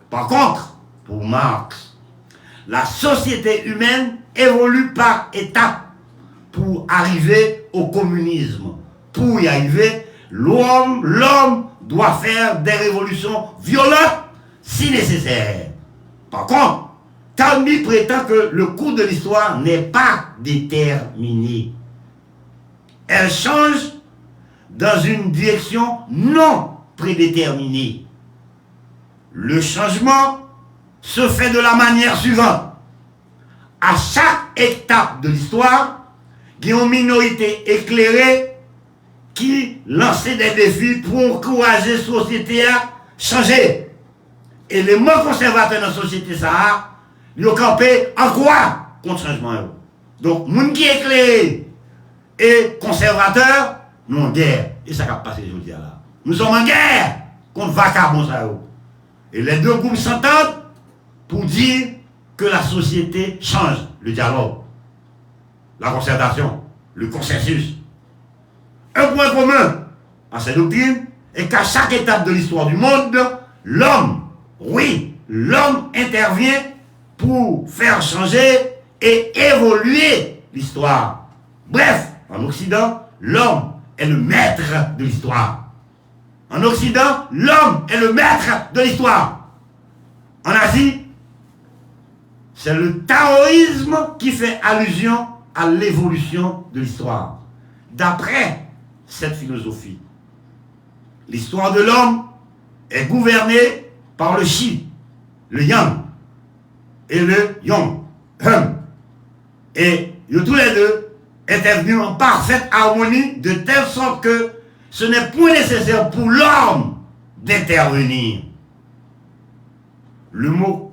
Par contre, pour Marx, la société humaine évolue par étapes pour arriver au communisme. Pour y arriver, l'homme doit faire des révolutions violentes si nécessaire. Par contre, Talby prétend que le cours de l'histoire n'est pas déterminé. Elle change dans une direction non prédéterminée. Le changement se fait de la manière suivante. À chaque étape de l'histoire, il y a une minorité éclairée qui lançait des défis pour encourager la société à changer. Et les mots conservateurs dans la société, ça, ils ont campé en quoi contre le changement. Donc, les gens qui est éclairé et conservateurs, nous en guerre. Et ça va passer aujourd'hui là. Nous sommes en guerre contre vacabon ça. Et les deux groupes s'entendent pour dire que la société change. Le dialogue, la concertation, le consensus. Un point commun à ces doctrines est qu'à chaque étape de l'histoire du monde, l'homme, oui, l'homme intervient pour faire changer et évoluer l'histoire. Bref, en Occident, l'homme est le maître de l'histoire. En Occident, l'homme est le maître de l'histoire. En Asie, c'est le taoïsme qui fait allusion à l'évolution de l'histoire. D'après cette philosophie, l'histoire de l'homme est gouvernée par le Shi, le Yang et le Yang. Et tous les deux intervenus en parfaite harmonie de telle sorte que ce n'est point nécessaire pour l'homme d'intervenir. Le mot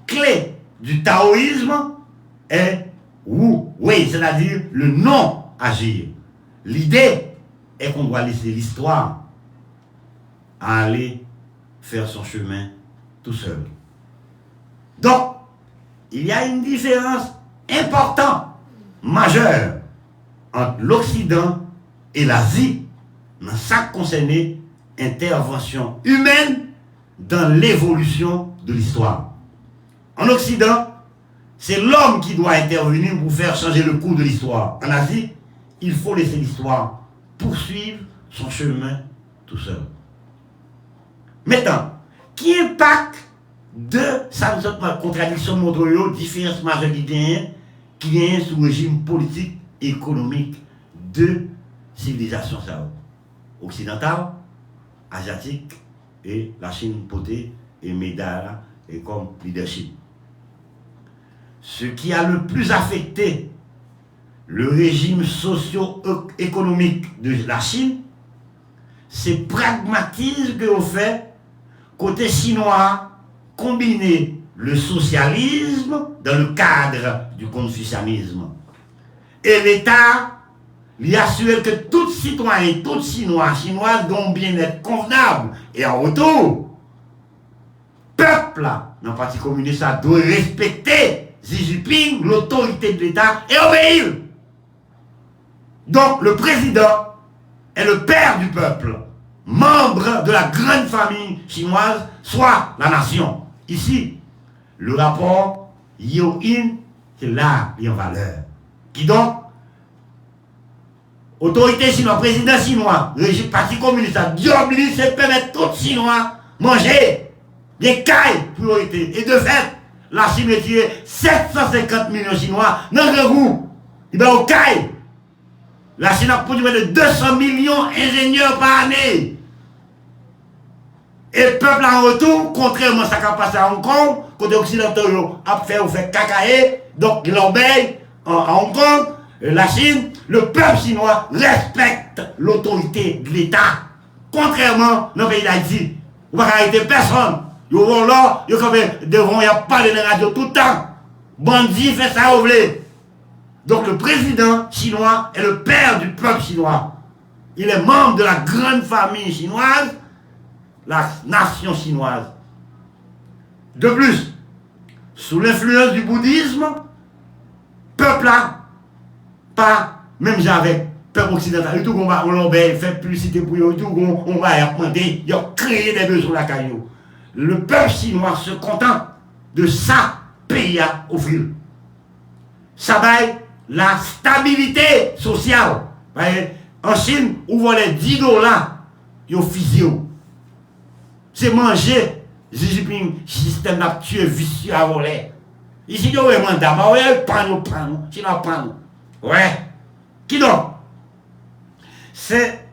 clé du taoïsme est Wu, oui, c'est-à-dire le non-agir. L'idée est qu'on doit laisser l'histoire aller faire son chemin tout seul. Donc, il y a une différence importante, majeure, entre l'Occident et l'Asie dans ça qui concerne intervention humaine dans l'évolution de l'histoire. En Occident, c'est l'homme qui doit intervenir pour faire changer le cours de l'histoire. En Asie, il faut laisser l'histoire poursuivre son chemin tout seul. Maintenant, qui impact de ça contradiction de notre différence majeure qui vient sous régime politique et économique de civilisation occidentale, asiatique et la Chine potée et médaille et comme leadership. Ce qui a le plus affecté le régime socio-économique de la Chine, c'est le pragmatisme que vous fait côté chinois combiner le socialisme dans le cadre du confucianisme. Et l'État lui assure que tout citoyen, tout chinoise doit bien être convenable. Et en retour, peuple, dans le Parti communiste, doit respecter Xi Jinping, l'autorité de l'État, et obéir. Donc le président est le père du peuple, membre de la grande famille chinoise, soit la nation. Ici, le rapport Yo-In, c'est là il y a en valeur. Qui donc, autorité chinoise, président chinois, régime parti communiste, Diobli, c'est permettre tout Chinois manger des cailles priorité. Et de fait, la Chine est tirée 750 millions de Chinois dans le groupe. Il va au cailles. La Chine a produit de 200 millions d'ingénieurs par année. Et le peuple en retour, contrairement à ce qui a passé à Hong Kong, côté occidentaux a fait cacaé, donc il obéit à Hong Kong, la Chine, le peuple chinois respecte l'autorité de l'État. Contrairement dans le pays d'Haïti, vous ne pouvez pas arrêter personne. Ils vont là, ils devront parler dans la radio tout le temps. Bandit fait ça, vous voulez. Donc le président chinois est le père du peuple chinois. Il est membre de la grande famille chinoise, la nation chinoise. De plus, sous l'influence du bouddhisme, peuple là, pas, même avec peuple occidental, tout on l'obéit, fait publicité pour eux, tout on va demander, ils ont créé des besoins la caillou. Le peuple chinois se contente de ça pays à offrir. Ça va être la stabilité sociale. En Chine, où vous les 10 $, ils ont physio. C'est manger, Xi Jinping, système n'a tué vicieux à voler. Ici, il y a un mandat, mais il y a un panneau, ouais. Qui donc? C'est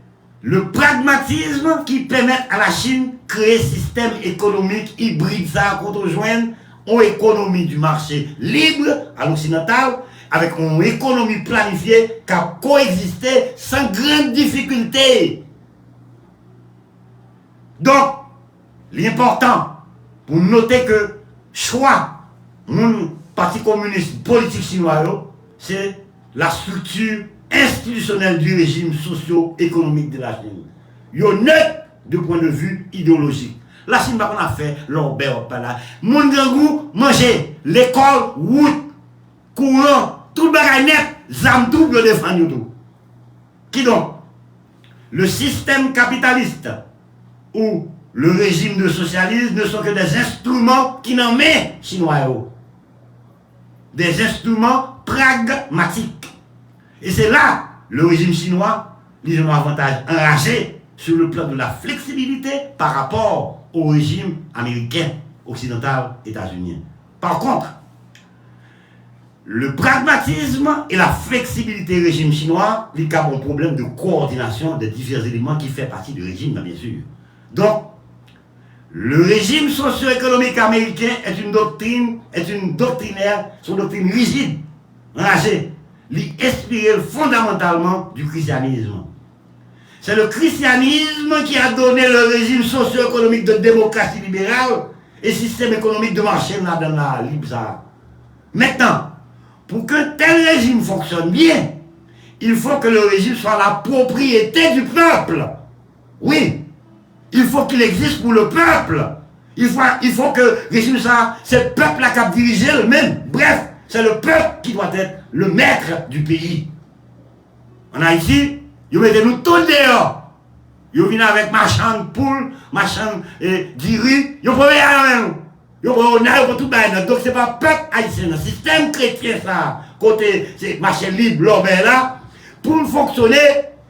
le pragmatisme qui permet à la Chine de créer un système économique hybride, ça, qu'on rejoigne une économie du marché libre à l'occidental, avec une économie planifiée qui a coexisté sans grande difficulté. Donc, l'important pour noter que choix mon parti communiste politique chinois, c'est la structure institutionnelle du régime socio-économique de la Chine. Il est neutre de point de vue idéologique. La Chine va pas faire l'obéir par là. Mon gangou manger l'école, route, courant, tout le bagage net, zam tout le défendre tout. Qui donc? Le système capitaliste ou le régime de socialisme ne sont que des instruments qui n'en met chinois. Des instruments pragmatiques. Et c'est là le régime chinois, ils ont un avantage enragé sur le plan de la flexibilité par rapport au régime américain, occidental, états-unien. Par contre, le pragmatisme et la flexibilité du régime chinois, il y a un problème de coordination des divers éléments qui fait partie du régime, bien sûr. Donc, le régime socio-économique américain est une doctrine rigide, enragée, inspirée fondamentalement du christianisme. C'est le christianisme qui a donné le régime socio-économique de démocratie libérale et système économique de marché là dans la Libsa. Maintenant, pour que tel régime fonctionne bien, il faut que le régime soit la propriété du peuple. Oui, il faut qu'il existe pour le peuple. Il faut que le régime soit, c'est le peuple qui a dirigé le même. Bref, c'est le peuple qui doit être le maître du pays. En Haïti, ils mettent nous tous dehors. Ils viennent avec machin de poule, machin d'iri, ils prennent rien. Ils prennent tout le monde. Donc ce n'est pas le peuple haïtien, le système chrétien, ça, côté marché libre, l'homme là, pour fonctionner,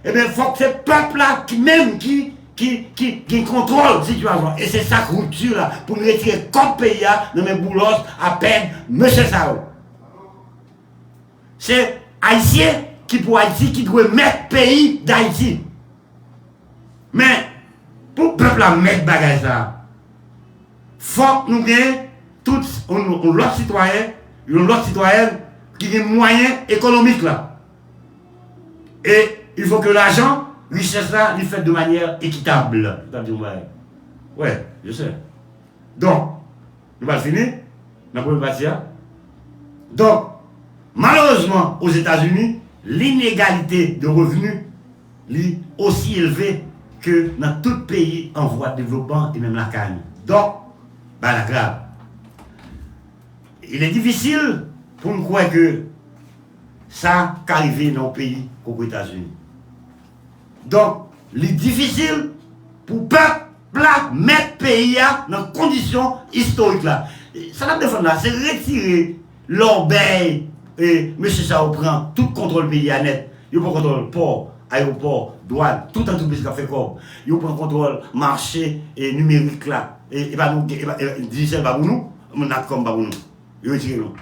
eh bien, il faut que ce peuple-là qui contrôle la situation. Et c'est sa culture là, pour nous retirer comme pays dans mes boulots à peine, monsieur Sao. C'est Haïtien qui pour Haïti qui doit mettre pays d'Haïti. Mais pour le peuple à mettre bagage ça, faut que nous ayons tous l'autre citoyen, l'autre citoyenne qui a des moyens économiques là. Et il faut que l'argent, richesse là, il fait de manière équitable. Ouais, je sais. Donc, nous allons finir. Nous allons partir. Donc, malheureusement, aux États-Unis, l'inégalité de revenus est aussi élevée que dans tout pays en voie de développement et même la Cannes. Donc, la grave. Il est difficile pour nous croire que ça qu'arrive dans le pays qu'aux États-Unis. Donc, il est difficile pour le peuple mettre le pays dans des conditions historiques là. Ça n'a pas de là, c'est retirer l'orbeille. Et M. Sao prend tout contrôle pays à net. Il prend contrôle port, aéroport, douane, tout un tout pays qui fait comme. Il prend contrôle marché et numérique là. Et pas nous, digital pas nous, on a comme pas nous. Il retire nous.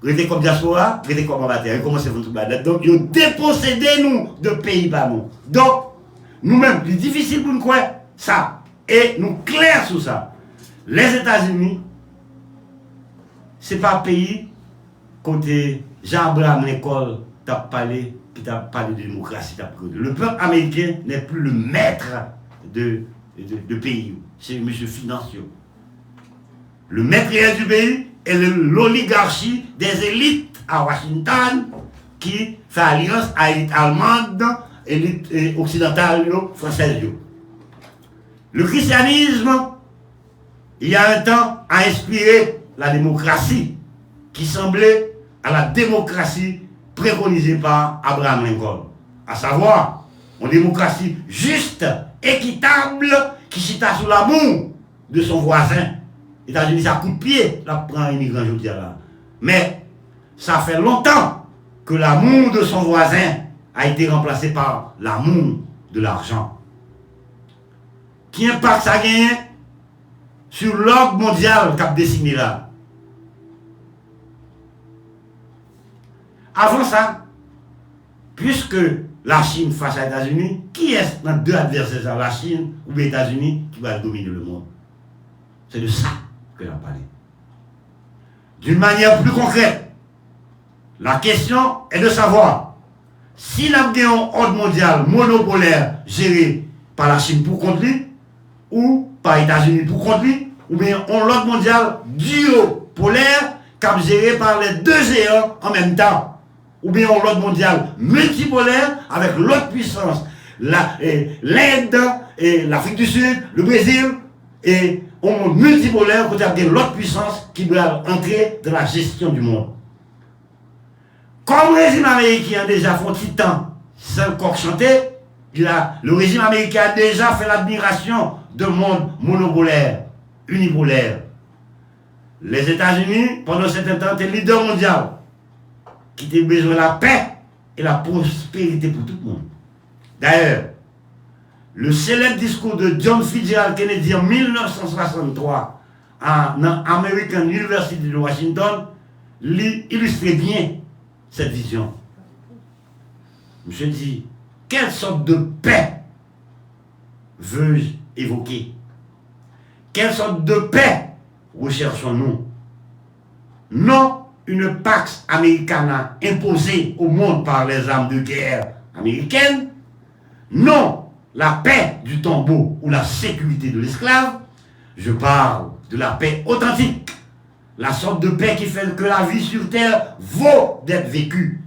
Restez comme diaspora, restez comme amateur. Il commence à faire tout le. Donc, il dépossédé nous de pays par nous. Donc, nous-mêmes, c'est difficile pour nous croire ça. Et nous clairs sur ça. Les États-Unis, ce n'est pas un pays côté Jean-Abraham Lincoln t'a parlé, qui t'a parlé de démocratie. Le peuple américain n'est plus le maître de pays. C'est M. Financier. Le maître réel du pays est l'oligarchie des élites à Washington qui fait alliance à l'élite allemande, élite occidentale, française. Le christianisme, il y a un temps, a inspiré la démocratie qui semblait à la démocratie préconisée par Abraham Lincoln. à savoir une démocratie juste, équitable, qui chita sous l'amour de son voisin. Les États-Unis, ça coup de pied, là, prend un immigrant, je dis là. Mais ça fait longtemps que l'amour de son voisin a été remplacé par l'amour de l'argent. Qui impact ça gagne sur l'ordre mondial qu'a dessiné là? Avant ça, puisque la Chine face à les États-Unis, qui est dans deux adversaires, la Chine ou les États-Unis, qui va dominer le monde? C'est de ça que l'on parle. D'une manière plus concrète, la question est de savoir si nous avons un ordre mondial monopolaire géré par la Chine pour contre lui, ou par les États-Unis pour contre lui, ou bien un ordre mondial duopolaire géré par les deux géants en même temps. Ou bien un ordre mondial multipolaire avec l'autre puissance, l'Inde, l'Afrique du Sud, le Brésil, et un monde multipolaire côté avec l'autre puissance qui doit entrer dans la gestion du monde. Comme le régime américain a déjà fait un petit temps sans coq chanter, le régime américain a déjà fait l'admiration d'un monde monopolaire, unipolaire. Les États-Unis, pendant un certain temps, étaient leaders mondiaux, qui ont besoin de la paix et la prospérité pour tout le monde. D'ailleurs, le célèbre discours de John Fitzgerald Kennedy en 1963 à l'American University de Washington illustrait bien cette vision. Monsieur dit, quelle sorte de paix veux-je évoquer? Quelle sorte de paix recherchons-nous? Non une pax americana imposée au monde par les armes de guerre américaines, non la paix du tombeau ou la sécurité de l'esclave. Je parle de la paix authentique, la sorte de paix qui fait que la vie sur terre vaut d'être vécue,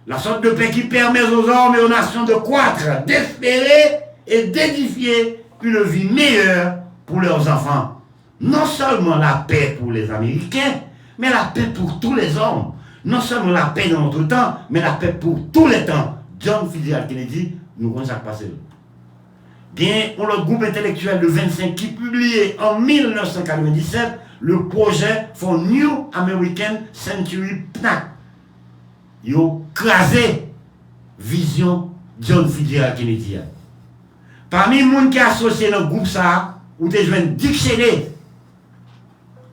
la sorte de paix qui permet aux hommes et aux nations de croître, d'espérer et d'édifier une vie meilleure pour leurs enfants. Non seulement la paix pour les Américains, mais la paix pour tous les hommes. Non seulement la paix dans notre temps, mais la paix pour tous les temps. John Fitzgerald Kennedy, nous connaissons ça passer. Bien, pour le groupe intellectuel de 25 qui publiait en 1997 le projet for New American Century Plan. Ils ont crasé vision John Fitzgerald Kennedy. Parmi les gens qui sont associés dans le groupe, ça, ou des jeunes Dick Cheney,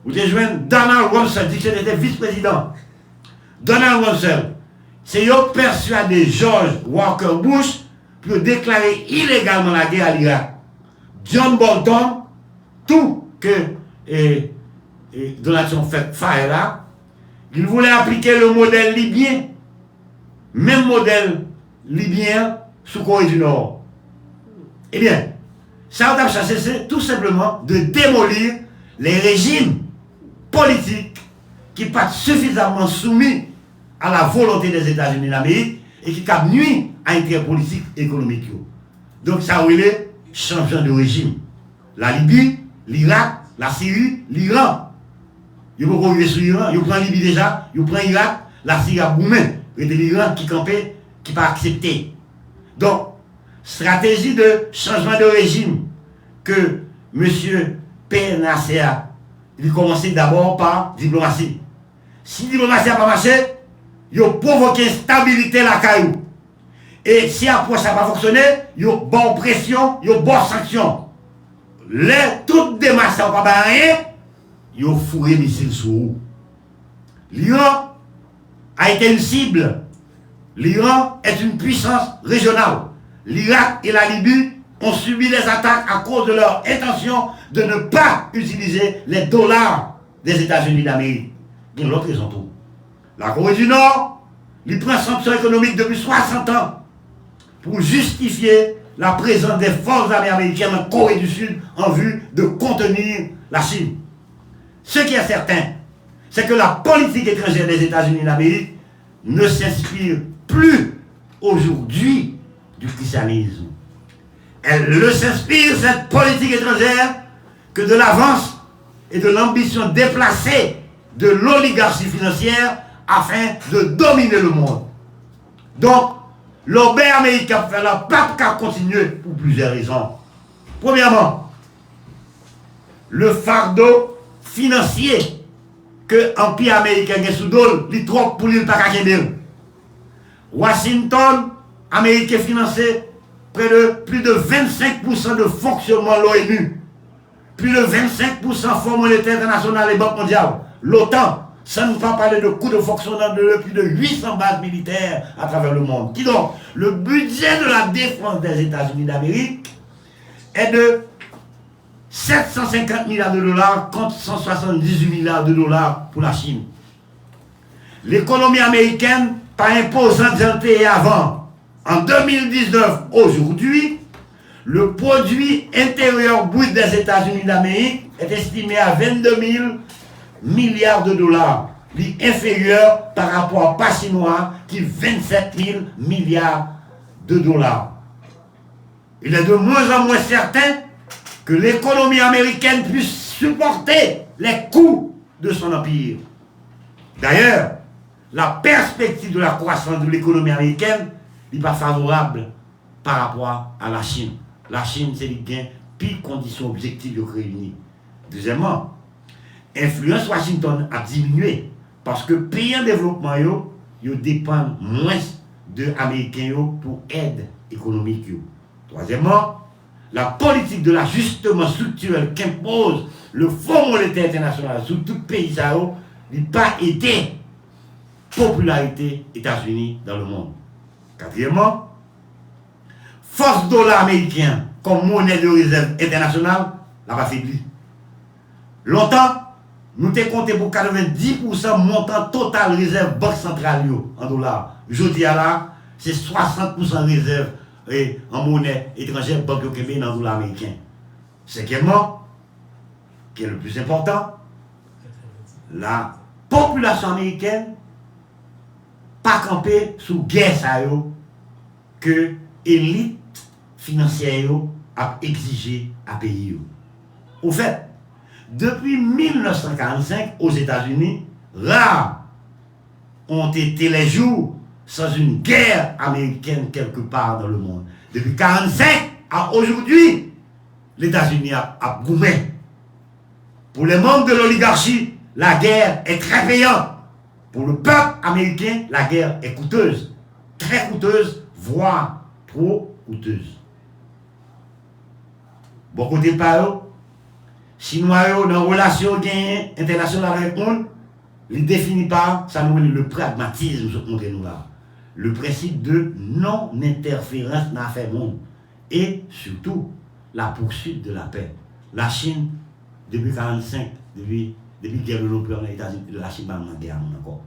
ou des jeunes Donald Rumsfeld, Dick Cheney était vice-président. Donald Rumsfeld, c'est eux persuadé George Walker Bush pour déclarer illégalement la guerre à l'Irak. John Bolton, tout que Donald Trump fait faire là, il voulait appliquer le modèle libyen, même modèle libyen sous Corée du Nord. Eh bien, ça a cherché, c'est tout simplement de démolir les régimes politiques qui ne sont pas suffisamment soumis à la volonté des États-Unis d'Amérique et qui cap nuit à l'intérêt politique et économique. Donc ça est changement de régime. La Libye, l'Irak, la Syrie, l'Iran. Ils vont arriver sur l'Iran, ils prennent Libye déjà, ils prennent l'Irak, la Syrie a boumé, et de l'Iran qui campait, qui pas accepté. Donc, stratégie de changement de régime que M. PNACA, il commençait d'abord par diplomatie. Si diplomatie n'a pas marché, il a provoqué instabilité la caillou. Et si après ça n'a pas fonctionné, il y a bonne pression, il y a bonne sanction. Toutes les démarches n'ont pas rien, il y a fourré missile sur vous. L'Iran a été une cible. L'Iran est une puissance régionale. L'Irak et la Libye ont subi les attaques à cause de leur intention de ne pas utiliser les dollars des États-Unis d'Amérique. Bien l'autre raison tout. La Corée du Nord, il prend sanctions économiques depuis 60 ans pour justifier la présence des forces armées américaines en Corée du Sud en vue de contenir la Chine. Ce qui est certain, c'est que la politique étrangère des États-Unis d'Amérique ne s'inspire plus aujourd'hui du christianisme. Elle ne s'inspire, cette politique étrangère, que de l'avance et de l'ambition déplacée de l'oligarchie financière afin de dominer le monde. Donc, L'obé américain fait la pape qu'à continuer pour plusieurs raisons. Premièrement, le fardeau financier que l'Empire américain est sous dos, il trop pour lui pas qu'à Washington, américain financé près de plus de 25% de fonctionnement de l'ONU, plus de 25% Fonds monétaire international et Banque mondiale, l'OTAN, ça ne pas parler de coûts de fonctionnement de plus de 800 bases militaires à travers le monde. Qui donc, le budget de la défense des États-Unis d'Amérique est de 750 milliards de dollars contre 178 milliards de dollars pour la Chine. L'économie américaine, pas imposante avant. En 2019, aujourd'hui, le produit intérieur brut des États-Unis d'Amérique est estimé à 22 000 milliards de dollars, inférieur par rapport à pas chinois qui est 27 000 milliards de dollars. Il est de moins en moins certain que l'économie américaine puisse supporter les coûts de son empire. D'ailleurs, la perspective de la croissance de l'économie américaine n'est pas favorable par rapport à la Chine. La Chine, c'est les gains, pire conditions objectives de réunir. Deuxièmement, l'influence Washington a diminué parce que pays en développement, ils dépendent moins de Américains pour aide économique. Troisièmement, la politique de l'ajustement structurel qu'impose le Fonds monétaire international sur tout pays n'a pas aidé la popularité des États-Unis dans le monde. Quatrièmement, force dollar américain comme monnaie de réserve internationale n'a pas faibli. Longtemps, nous avons compté pour 90% montant total réserve banque centrale en dollars. Aujourd'hui, là, c'est 60% réserve en monnaie étrangère banque au Québec dans le dollar américain. Cinquièmement, qui est le plus important, la population américaine pas camper sous guerre ça que l'élite financière a exigé à payer. Au fait, depuis 1945 aux États-Unis, rares ont été les jours sans une guerre américaine quelque part dans le monde. Depuis 1945 à aujourd'hui, les États-Unis a goumé. Pour les membres de l'oligarchie, la guerre est très payante. Pour le peuple américain, la guerre est coûteuse. Très coûteuse, voire trop coûteuse. Bon côté par eux, Chinois dans la relation internationale avec le monde, ils ne définissent pas, ça nous le pragmatisme, nous là. Le principe de non-interférence dans l'affaire monde. Et surtout, la poursuite de la paix. La Chine, depuis 1945, depuis la guerre de l'Europe en États-Unis, la Chine va en guerre encore.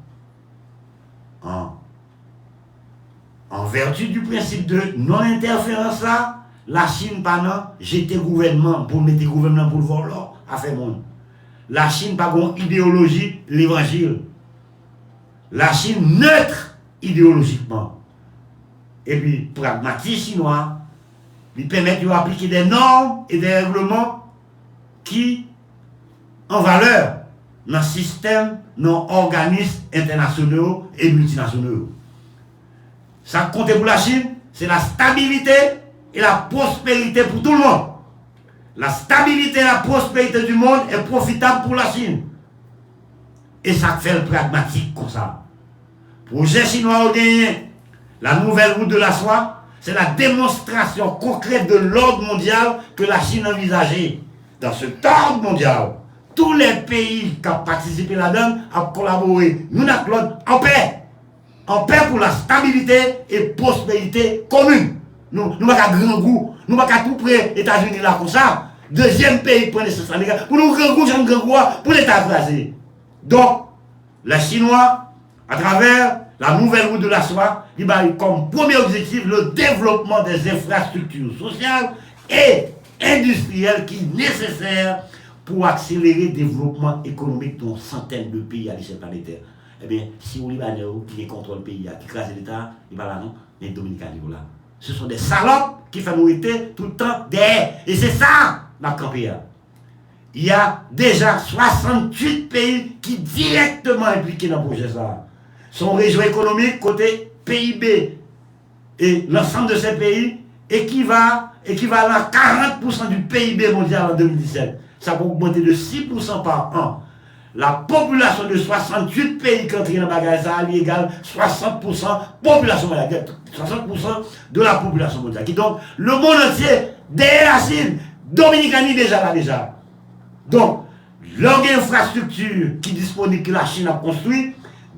En vertu du principe de non-interférence là, la Chine pas jeter gouvernement pour mettre gouvernement pour le voir à faire monde. La Chine pas une idéologie l'évangile. La Chine neutre idéologiquement. Et puis pragmatique chinois, lui permet d'appliquer des normes et des règlements qui en valeur dans le système, dans organismes internationaux et multinationaux. Ça compte pour la Chine, c'est la stabilité et la prospérité pour tout le monde. La stabilité et la prospérité du monde est profitable pour la Chine. Et ça fait le pragmatique comme ça. Projet chinois au gagné, la nouvelle route de la soie, c'est la démonstration concrète de l'ordre mondial que la Chine envisageait. Dans ce ordre mondial, tous les pays qui ont participé là-dedans ont collaboré, nous avec l'autre, en paix. En paix pour la stabilité et prospérité commune. Nous n'avons pas grand goût, nous n'avons pas tout près des États-Unis là comme ça. Deuxième pays pour les Américains, pour nous grand goût, pour l'État français. Donc, les Chinois, à travers la nouvelle route de la soie, ils ont comme premier objectif le développement des infrastructures sociales et industrielles qui sont nécessaires pour accélérer le développement économique dans centaines de pays à l'échelle planétaire. Eh bien, si on Libanais qui contrôle le pays, qui crase l'État, il va là non, les Dominicains là. Ce sont des salopes qui font nourrir tout le temps derrière. Et c'est ça, la campagne. Il y a déjà 68 pays qui directement impliqués dans le projet ça. Son région économique, côté PIB, Et l'ensemble de ces pays équivalent à 40% du PIB mondial en 2017. Ça va augmenter de 6% par an. La population de 68 pays qui entrent dans le bagage, ça égale 60% population mondiale. 60% de la population mondiale. Qui donc, le monde entier, derrière la Chine, Dominicanie déjà là déjà. Donc, l'infrastructure qui est disponible que la Chine a construit,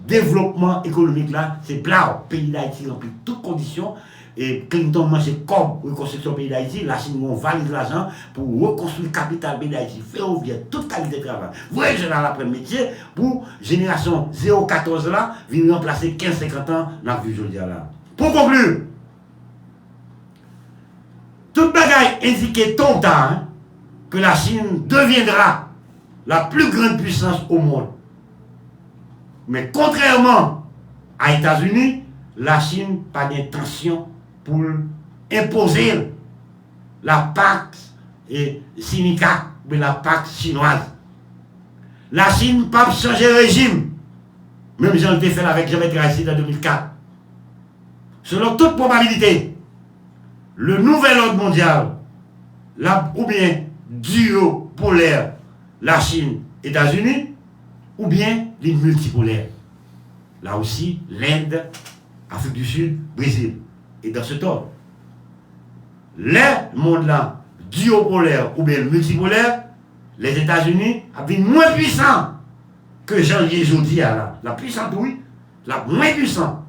développement économique là, c'est plat. Le pays d'Haïti remplit toutes conditions. Et Clinton mange comme reconstruction du pays d'Haïti, la Chine valide l'argent pour reconstruire la capitale pays d'Haïti, ferroviaire, toute qualité de travail. Vrai général après-métier pour génération 014 là, venir remplacer 15-50 ans dans la vie aujourd'hui là. Pour conclure, toute bagaille indiquait tôt ou tard hein, que la Chine deviendra la plus grande puissance au monde. Mais contrairement aux États-Unis, la Chine n'a pas d'intention pour imposer la Pax et Sinica, mais la Pax chinoise. La Chine n'a pas changé de régime. Même j'en ai fait avec Jean-Maître Grassi en 2004. Selon toute probabilité, le nouvel ordre mondial, ou bien duo polaire, la Chine, États-Unis, ou bien les multipolaires. Là aussi, l'Inde, Afrique du Sud, Brésil. Et dans ce ordre, les mondes là, duopolaires ou bien multipolaires, les États-Unis avaient moins puissants que Jean-Yves Jodi là. La puissance, oui, la moins puissante.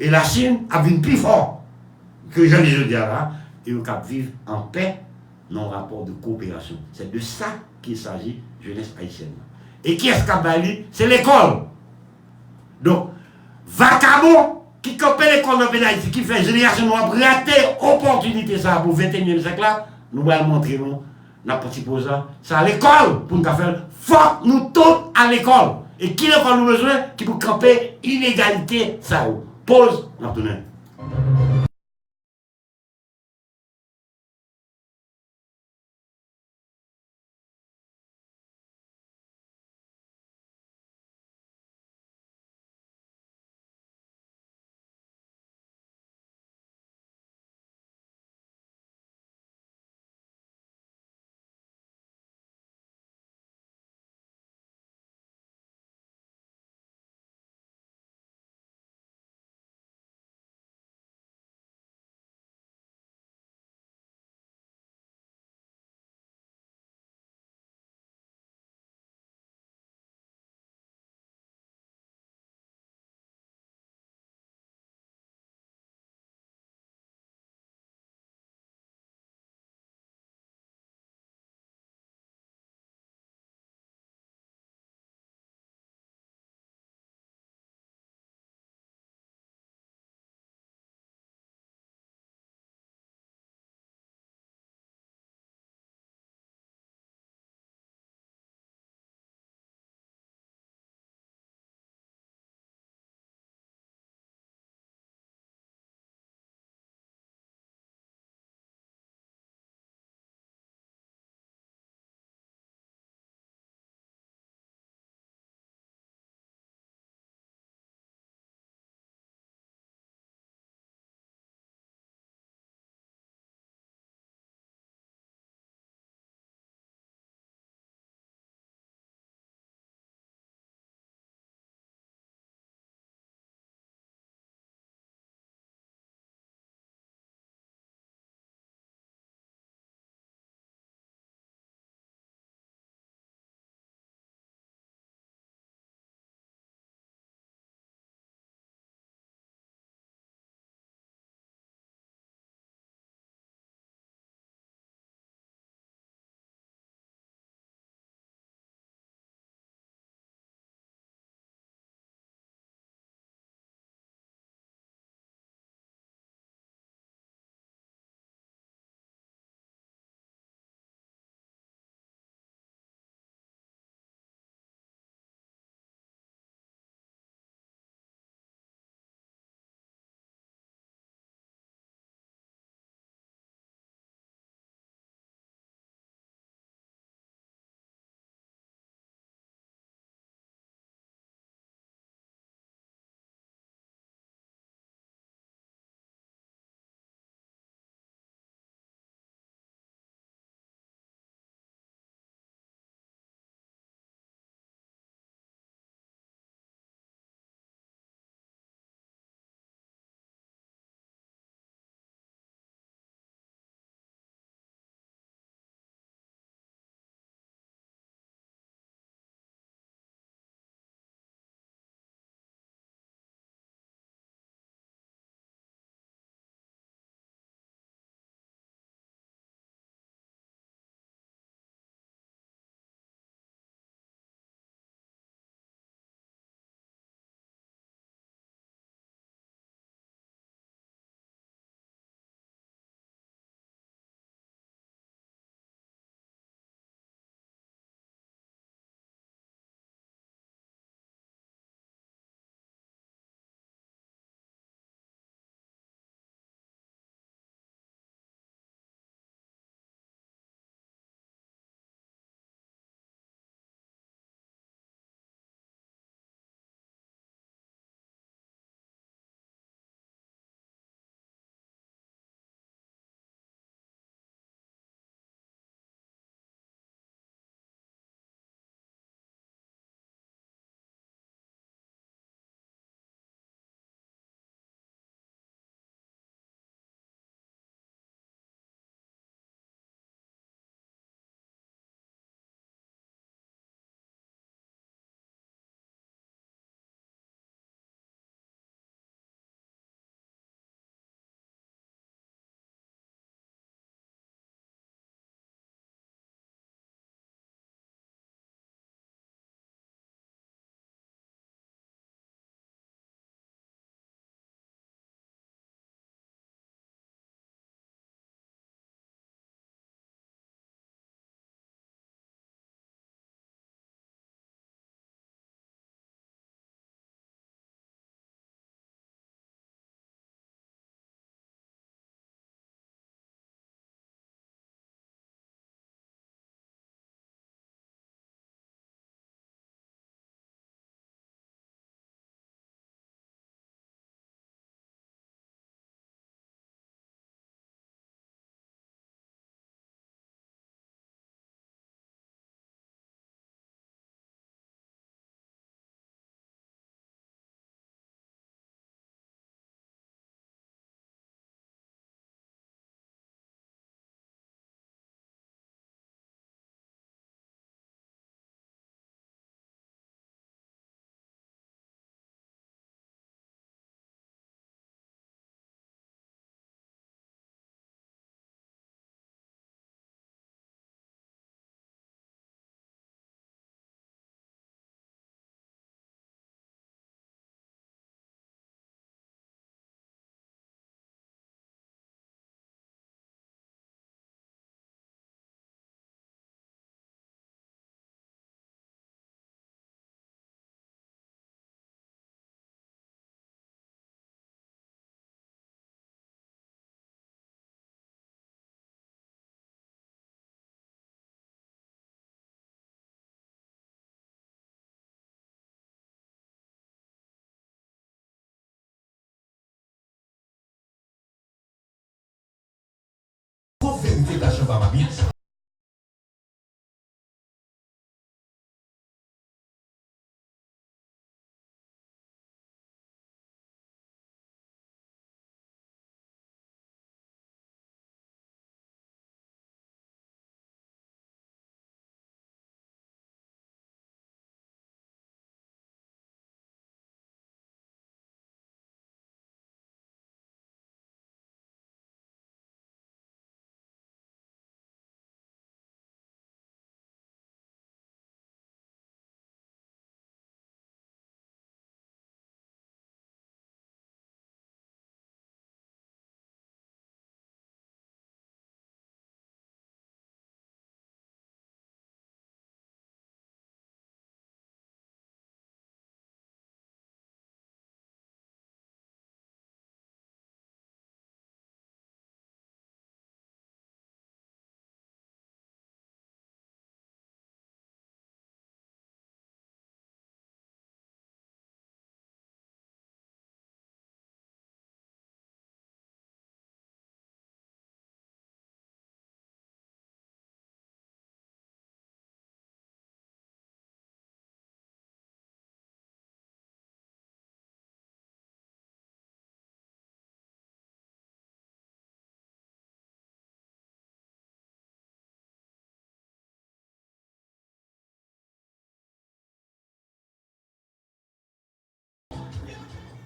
Et la Chine avait une plus forte que Jean-Yves Jodi là. Et ils vivent en paix, non rapport de coopération. C'est de ça qu'il s'agit, jeunesse haïtienne. Et qui est-ce qui c'est l'école. Donc, vacabon qui copie l'école de Haïti, qui fait génération noire, rater opportunité ça pour 21e siècle là, nous allons montrer nous, la petite pose là, c'est à l'école pour nous faire, faut nous tous à l'école. Et qui l'école nous besoin, qui pour camper inégalité ça. Pause, maintenant. papa bien.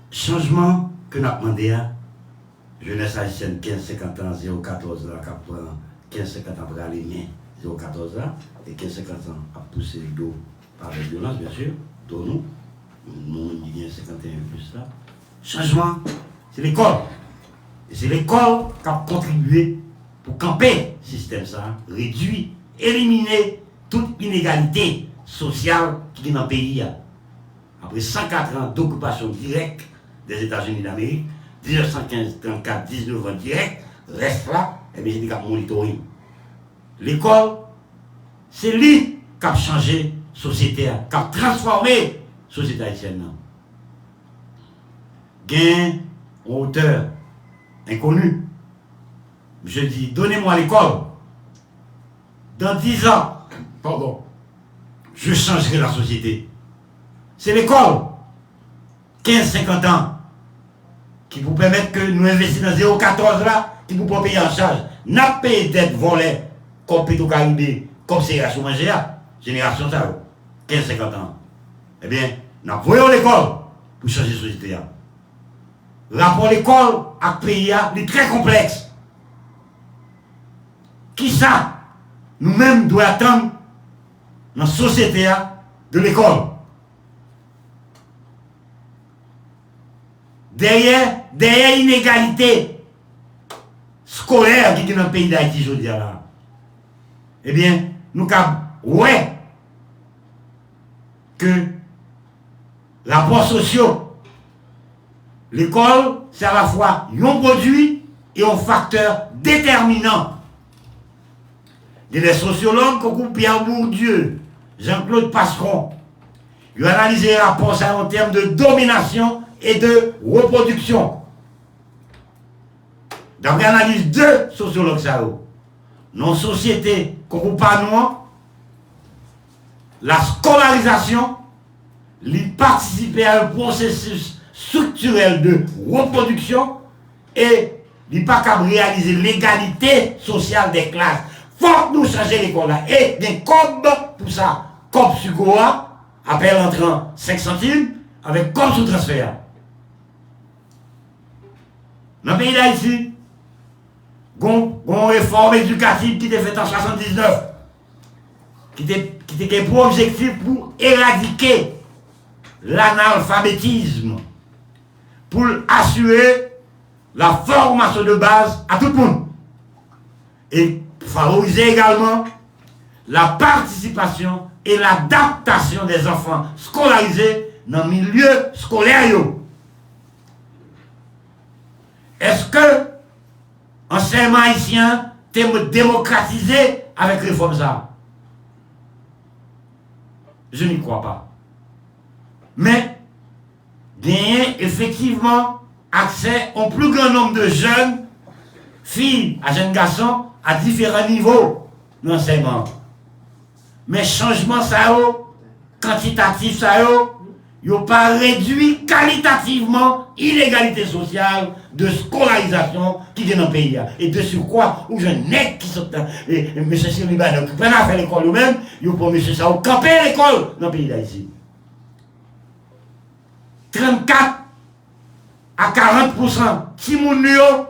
Changement que nous avons demandé à jeunesse haïtienne 15-50 ans, 014 là, qui prend 15-50 ans pour aller bien, 014 là, et 15-50 ans à pousser le dos par la violence, bien sûr, pour nous, nous, il y a 51 plus là. Changement, c'est l'école. Et c'est l'école qui a contribué pour camper le système ça, réduire, éliminer toute inégalité sociale qui est dans le pays. Après 104 ans d'occupation directe des États-Unis d'Amérique, 1915-34, 19 ans direct, reste là, et bien c'est des monitoring. L'école, c'est lui qui a changé la société, qui a transformé la société haïtienne. Gain, auteur, inconnu. Je dis, donnez-moi l'école. Dans 10 ans, pardon, je changerai la société. C'est l'école, 15-50 ans, qui vous permettent que nous investissions dans 0,14 là, qui vous peut payer en charge. N'a payé d'être volé, comme Pétro-Caribé, comme CRH ou Mangéa, génération ça, 15-50 ans. Eh bien, nous voyons l'école pour changer la société. Rapport l'école à pays est très complexe. Qui ça, nous-mêmes, devons attendre dans la société de l'école. Derrière l'inégalité scolaire qui est dans le pays d'Haïti, je dis là, eh bien, nous avons, ouais, que rapports sociaux, l'école, c'est à la fois un produit et un facteur déterminant. Il y a des sociologues comme Pierre Bourdieu, Jean-Claude Passeron, ils ont analysé les rapports en termes de domination et de reproduction. D'après l'analyse de sociologues, dans la société, comme pas nous, la scolarisation, lui participer à un processus structurel de reproduction et il pas qu'à réaliser l'égalité sociale des classes. Faut que nous changer l'école là. Et des codes pour ça. Code Sugoa, appel entrant 5 centimes, avec code sous transfert. Dans le pays d'Haïti, une réforme éducative qui était faite en 79, qui était pour objectif pour éradiquer l'analphabétisme, pour assurer la formation de base à tout le monde. Et favoriser également la participation et l'adaptation des enfants scolarisés dans le milieu scolaire. Est-ce que l'enseignement haïtien est démocratisé avec réforme ça? Je n'y crois pas. Mais, gagner effectivement accès au plus grand nombre de jeunes filles, à jeunes garçons, à différents niveaux d'enseignement. Mais changement ça, quantitatif ça, n'ont pas réduit qualitativement l'inégalité sociale de scolarisation qui est dans le pays. Et de sur quoi, où je n'ai qui sont M. Sirliban qui prennent à faire l'école eux-mêmes, ils ont pour M. Sao camper l'école dans le pays d'Haïti. 34 à 40% si moun yo,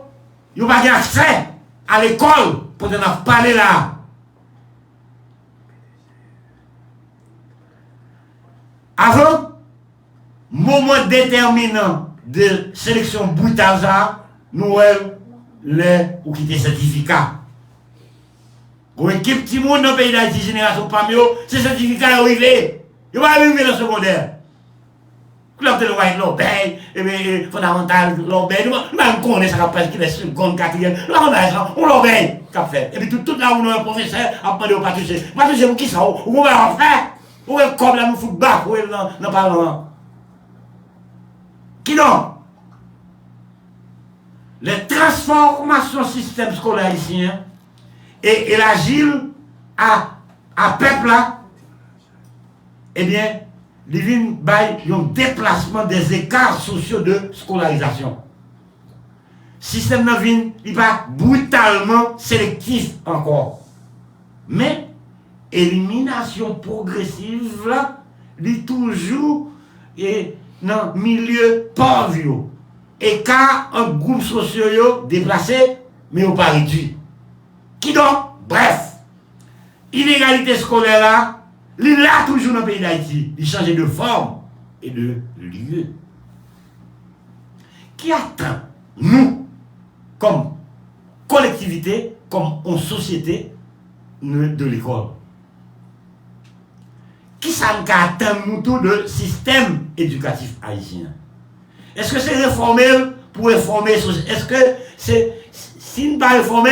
ils n'ont pas accès à l'école pour nous parler là. Avant, moment déterminant de sélection Boutaza, nous les ou qui des certificats. Pour une équipe petit monde dans le pays d'Haïti, génération Pamio, ces certificats arrivés. Ils vont arriver dans le secondaire. Club de l'obéi, et fondamental, l'obéi, nous connaissons ça parce qu'il est seconde, quatrième, on l'obéi, qu'a fait. Et puis tout là où nous, un professeur, a demandé au patouché, patouché, vous qui ça, vous va en faire? Où est comme là, nous fout bas, où est dans le Parlement? Qui donc? Les transformations système scolaire ici, et l'agile à peuple là, eh bien, il vient un déplacement des écarts sociaux de scolarisation. Système de vie, il va brutalement sélectif encore. Mais, élimination progressive, là, il est toujours dans le milieu pauvre. Écart en groupe social déplacé, mais au pas réduit. Qui donc? Bref, inégalité scolaire là, il est là toujours dans le pays d'Haïti. Il change de forme et de lieu. Qui attend nous, comme collectivité, comme en société de l'école? Qui ça nous attend nous tout de système éducatif haïtien? Est-ce que c'est réformer pour réformer? Est-ce que c'est si nous ne pas réformer,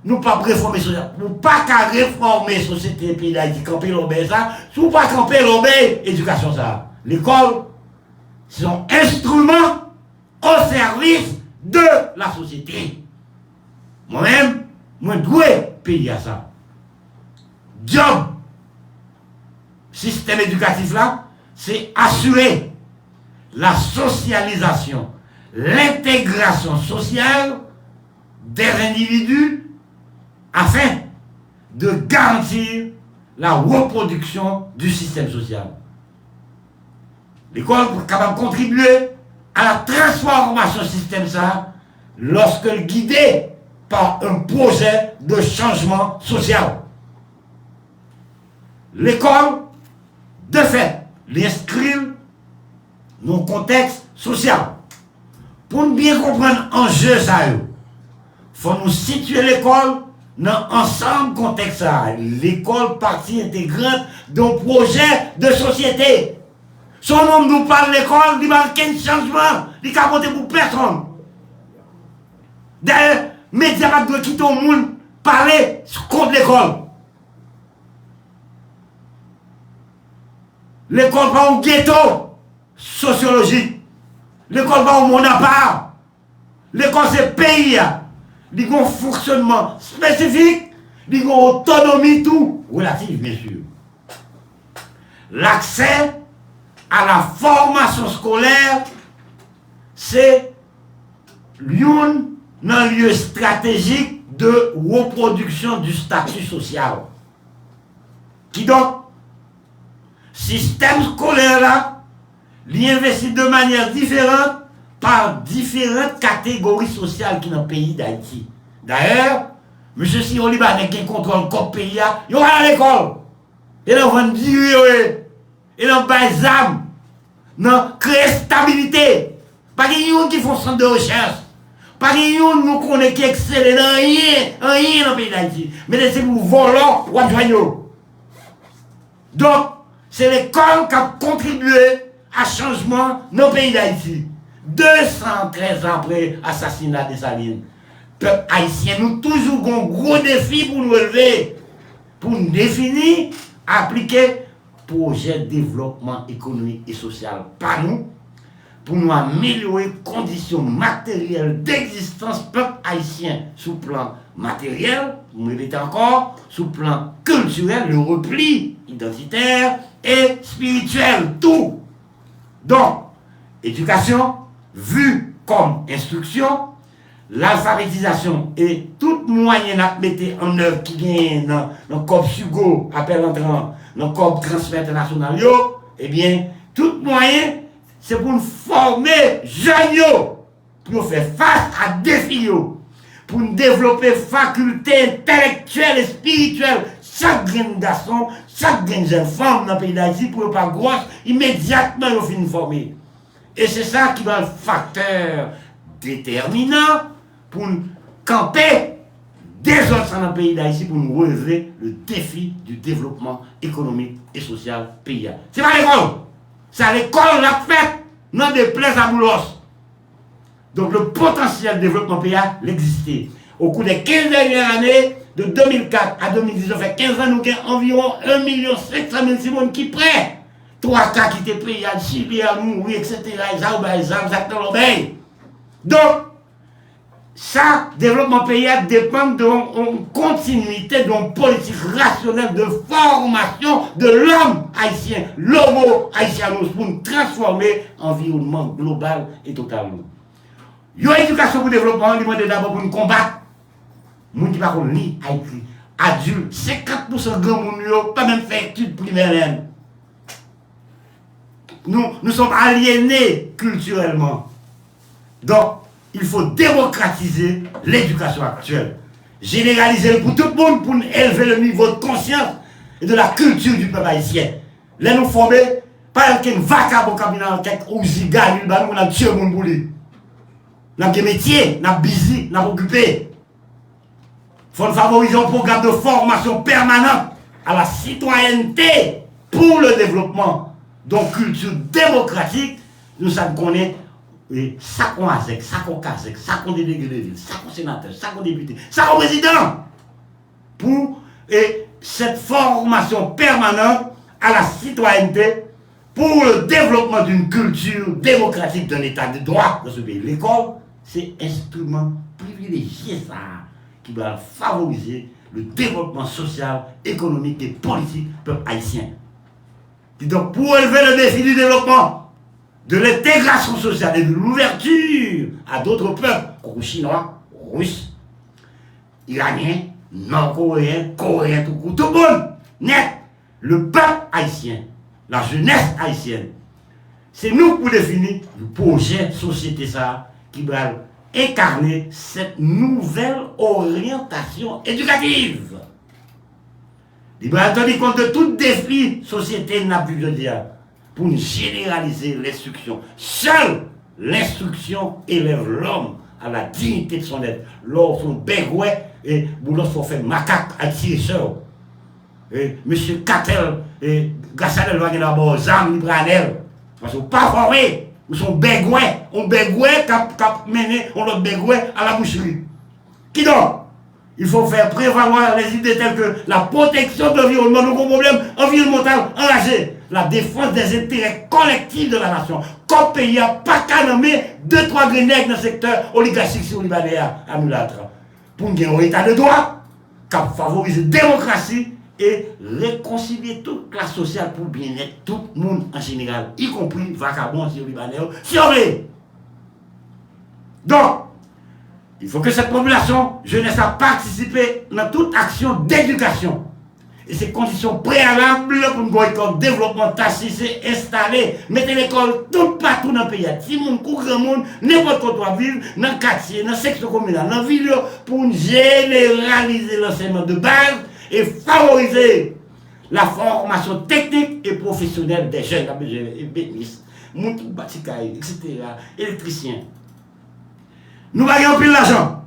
nous pas réformer société, nous pas qu'à réformer la société pays d'Haïti, camper l'obéi ça, nous pas camper l'obéi éducation ça. L'école, c'est un instrument au service de la société. Moi-même, moi doué payer à ça. Job, système éducatif là, c'est assurer la socialisation, l'intégration sociale des individus afin de garantir la reproduction du système social. L'école est capable de contribuer à la transformation du système ça lorsque guidée par un projet de changement social. L'école, de fait, l'inscrire dans le contexte social. Pour bien comprendre l'enjeu, il faut nous situer l'école dans l'ensemble contexte. L'école partie intégrante d'un projet de société. Son nom nous parle de l'école, il n'y a aucun changement, il n'y a pas pour personne. D'ailleurs, les médias doivent quitter le monde parler contre l'école. L'école pas un ghetto sociologique. L'école pas un monde à part. L'école c'est pays. Il y a un fonctionnement spécifique. Il y a une autonomie tout. Relative bien sûr. L'accès à la formation scolaire, c'est un lieu stratégique de reproduction du statut social. Qui donc, système scolaire là, il investit de manière différente par différentes catégories sociales qui sont dans le pays d'Haïti. D'ailleurs, M. Siro Libanais qui contrôle le pays, il va à l'école. Il va dire, il va faire des âmes, créer stabilité. Pas qu'il y ait qui font centre de recherche. Pas qu'il y ait nous connaissons qui excellent dans rien dans le pays d'Haïti. Mais laissez vous voler ou adjoignez. Donc, c'est l'école qui a contribué à changement dans le pays d'Haïti. 213 ans après l'assassinat de Salines. Peuple haïtien, nous toujours un gros défi pour nous relever, pour nous définir, appliquer projet de développement économique et social. Pas nous, pour nous améliorer les conditions matérielles d'existence peuple haïtien sous le plan matériel, vous mettez encore, sous le plan culturel, le repli identitaire et spirituel, tout. Donc, éducation, vue comme instruction, l'alphabétisation et tout moyen à mettre en œuvre qui vient dans le corps Sugo, appel entrant, dans le corps transfert international, eh bien, tout moyen, c'est pour nous former jeunes, pour nous faire face à défis, pour nous développer facultés intellectuelles et spirituelles. Chaque jeune garçon, chaque jeune femme dans le pays d'Haïti, pour ne pas grosse, immédiatement, ils finissent former. Et c'est ça qui va être le facteur déterminant pour nous camper des autres dans le pays d'Haïti pour nous relever le défi du développement économique et social pays. C'est pas l'école. C'est à l'école la fête, non des plaies à Boulos. Donc le potentiel de développement pays l'existait. Au cours des 15 dernières années, de 2004 à 2019, fait 15 ans, nous avons environ 1 500 000 Simon qui prêt. 3 cas qui étaient pris à Chili, à mourir, etc. Donc, ça, développement pays dépend d'une continuité, d'une politique rationnelle de formation de l'homme haïtien, l'homo haïtianos, pour nous transformer l'environnement global et total. Une éducation pour le développement, on demande d'abord pour nous combattre. Nous qui parlons ni Haïti, adulte, 50% de gens pas même fait études primaires. Nous sommes aliénés culturellement. Donc, il faut démocratiser l'éducation actuelle. Généraliser pour tout le monde pour élever le niveau de conscience et de la culture du peuple haïtien. Là, nous former, pas qu'une vaca au cabinet, quelques ouziga, nous avons tué mon boulot. Nous avons des métiers, nous avons busy, nous avons occupé. Il faut favoriser un programme de formation permanente à la citoyenneté pour le développement. Donc, culture démocratique, nous savons connaître ça qu'on a, ça qu'on casse, ça qu'on délégué de ville, ça qu'on sénateur, ça qu'on député, ça qu'on président. Pour cette formation permanente à la citoyenneté pour le développement d'une culture démocratique d'un état de droit dans ce pays. L'école, c'est un instrument privilégié ça, qui va favoriser le développement social, économique et politique du peuple haïtien. Et donc, pour élever le défi du développement, de l'intégration sociale et de l'ouverture à d'autres peuples, comme chinois, russes, iraniens, nord-coréens, coréens, tout le monde, net, le peuple haïtien, la jeunesse haïtienne, c'est nous pour définir le projet de société ça, qui va incarner cette nouvelle orientation éducative. Il va tenir compte de tout défi société n'a plus de dire pour généraliser l'instruction. Seule l'instruction élève l'homme à la dignité de son être. Lorsqu'on bégouait et boulos faut faire macaque à tirer sur. Monsieur Catel et Gassadel va d'abord Zam Libranel. Parce qu'on pas formé. Nous sommes bégouais. On bégouait cap mené, on le bégouait à la boucherie. Qui donc? Il faut faire prévaloir les idées telles que la protection de l'environnement, nos gros problèmes environnementaux enragés, la défense des intérêts collectifs de la nation. Comme pays n'a pas qu'à nommer 2-3 grenègues dans le secteur oligarchique sur Libanais à Mulâtre. Pour nous avoir un état de droit, qui favorise la démocratie et réconcilier toute classe sociale pour bien-être tout le monde en général, y compris vagabonds sur Libanais. Donc, il faut que cette population jeunesse a participé dans toute action d'éducation. Et ces conditions préalables pour un développement tacite, c'est installer, mettre l'école tout partout dans le pays. Si mon grand monde, n'importe quoi doit vivre, dans le quartier, dans la section communale, dans la ville, pour généraliser l'enseignement de base et favoriser la formation technique et professionnelle des jeunes, bénistes, etc., électriciens. Nous avons plus d'argent,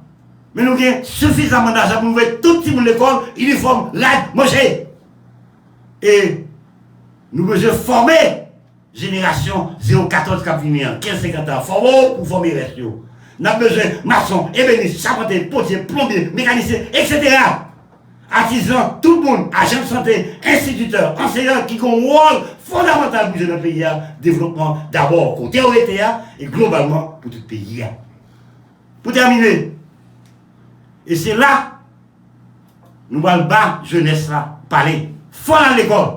mais nous avons suffisamment d'argent pour ouvrir tout le monde l'école, uniforme, light, manger. Et nous devons former génération 014 qui vient 15-50 ans, former pour former les restos. Nous avons besoin de maçons, ébénistes, charpentiers, potiers, plombiers, mécaniciens, etc. artisans, tout le monde, agents de santé, instituteurs, enseignants qui ont un rôle fondamental pour notre pays, développement d'abord côté OET et globalement pour tout le pays. Pour terminer, et c'est là, nous allons bas jeunesse là, parler, faut dans l'école.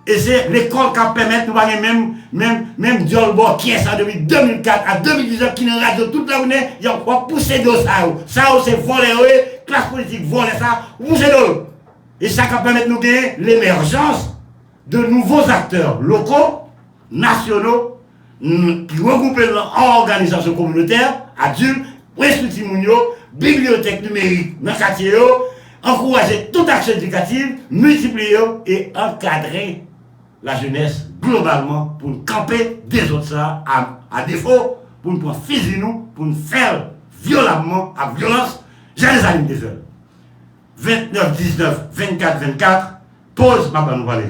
Et c'est l'école qui permet de nous même Diolbo qui est ça depuis 2004 à 2019 qui est en radio toute la journée, il y a encore poussé de ça. Ça c'est voler, classe politique voler ça, pousser de. Et ça qui permet de nous gagner l'émergence de nouveaux acteurs locaux, nationaux, qui regroupent en organisation communautaire, adultes, restructure bibliothèque numérique dans le quartier, encourager toute action éducative, multiplier et encadrer la jeunesse globalement pour nous camper des autres ça à défaut, pour nous prendre physique nous, pour nous faire violemment, à violence, j'ai les animes des jeunes. 29, 19, 24, 24, pause, ma bonne parler.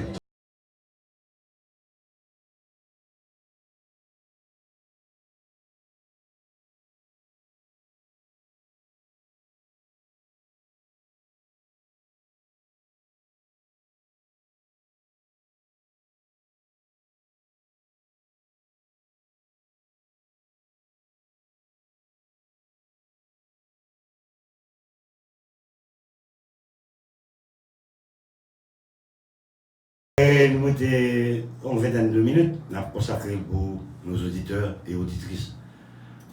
Et nous mettons une vingtaine de minutes, nous avons consacré pour nos auditeurs et auditrices.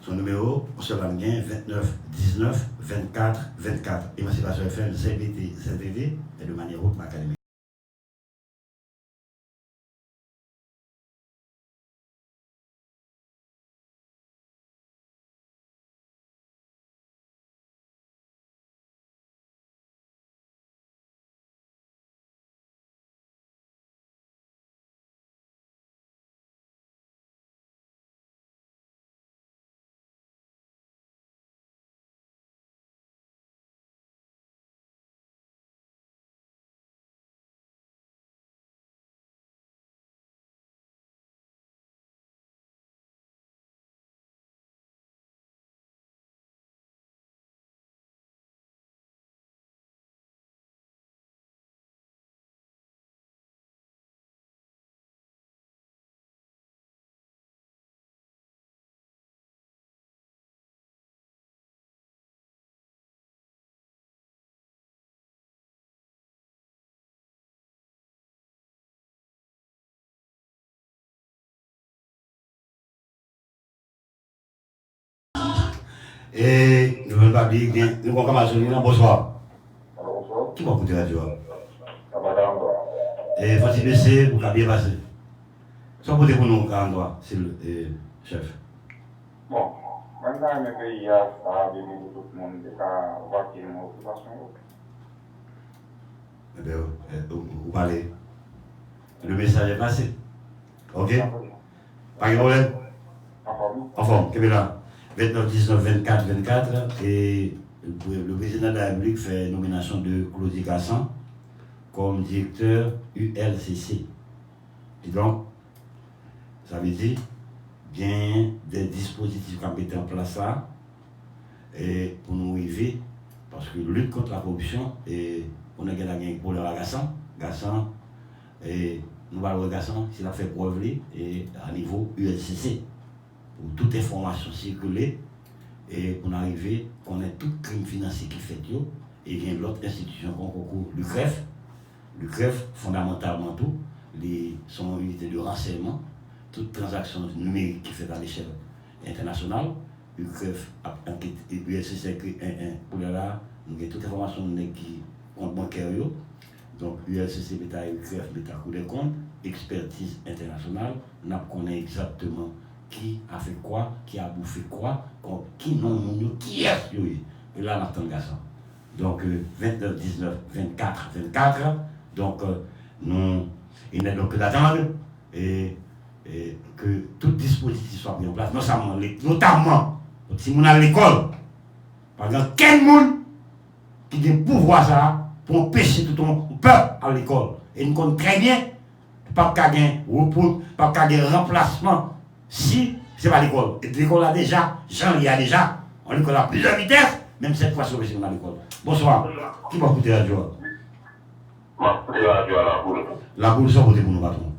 Son numéro, on se va bien 29 19 24 24. Émancipation FM, ZBT, ZTV, et de manière haute, académique. Et nous ne pas dire, nous avons commencé bonsoir. Bonsoir. Qui va écouter la radio? Madame. Et faut-il baisser pour bien passer? Sans pour nous, 43, c'est le chef. Bon, maintenant, le pays a vécu tout le monde qui a vaqué une occupation. Eh bien, vous parlez. Le message est passé. Ok? Pas de problème? Enfin, qu'est-ce que là? 29, 19, 24, 24, et le président de la République fait nomination de Claudie Cassan comme directeur ULCC. Et donc, ça veut dire bien des dispositifs qui ont été en place là, et pour nous arriver, parce que lutte contre la corruption, et on a gagné pour le Gassan, et nous allons Gassan, s'il a fait preuve, et à niveau ULCC. Pour toute information circuler et pour arriver, on a tout crime financier qui fait yo, et vient l'autre institution en concours, le CREF fondamentalement tout, son unité de renseignement, toute transaction numérique qui fait à l'échelle internationale, le CREF a enquêté, et puis ULCC pour là, nous avons toute information qui compte bancaire yo, donc ULCC bêta et le CREF bêta coup des comptes, expertise internationale, nous connaissons exactement qui a fait quoi, qui a bouffé quoi, qui non, qui est et là, on attend le garçon. Donc, 29, 19, 24, 24. Donc, nous, il n'est donc que d'attendre et que tout dispositif soit mis en place, notamment si on a l'école. Par exemple, quel monde qui a le pouvoir ça pour empêcher tout ton peuple à l'école. Et nous connaissons très bien, pas de repos, pas de remplacement. Si ce n'est pas l'école, et l'école a déjà, Jean y a déjà, on l'école a plusieurs vitesses, même cette fois sur on a l'école. Bonsoir. Qui va écouter la joie? Je suis radio à la boule. La boule sont votée pour nous, patron.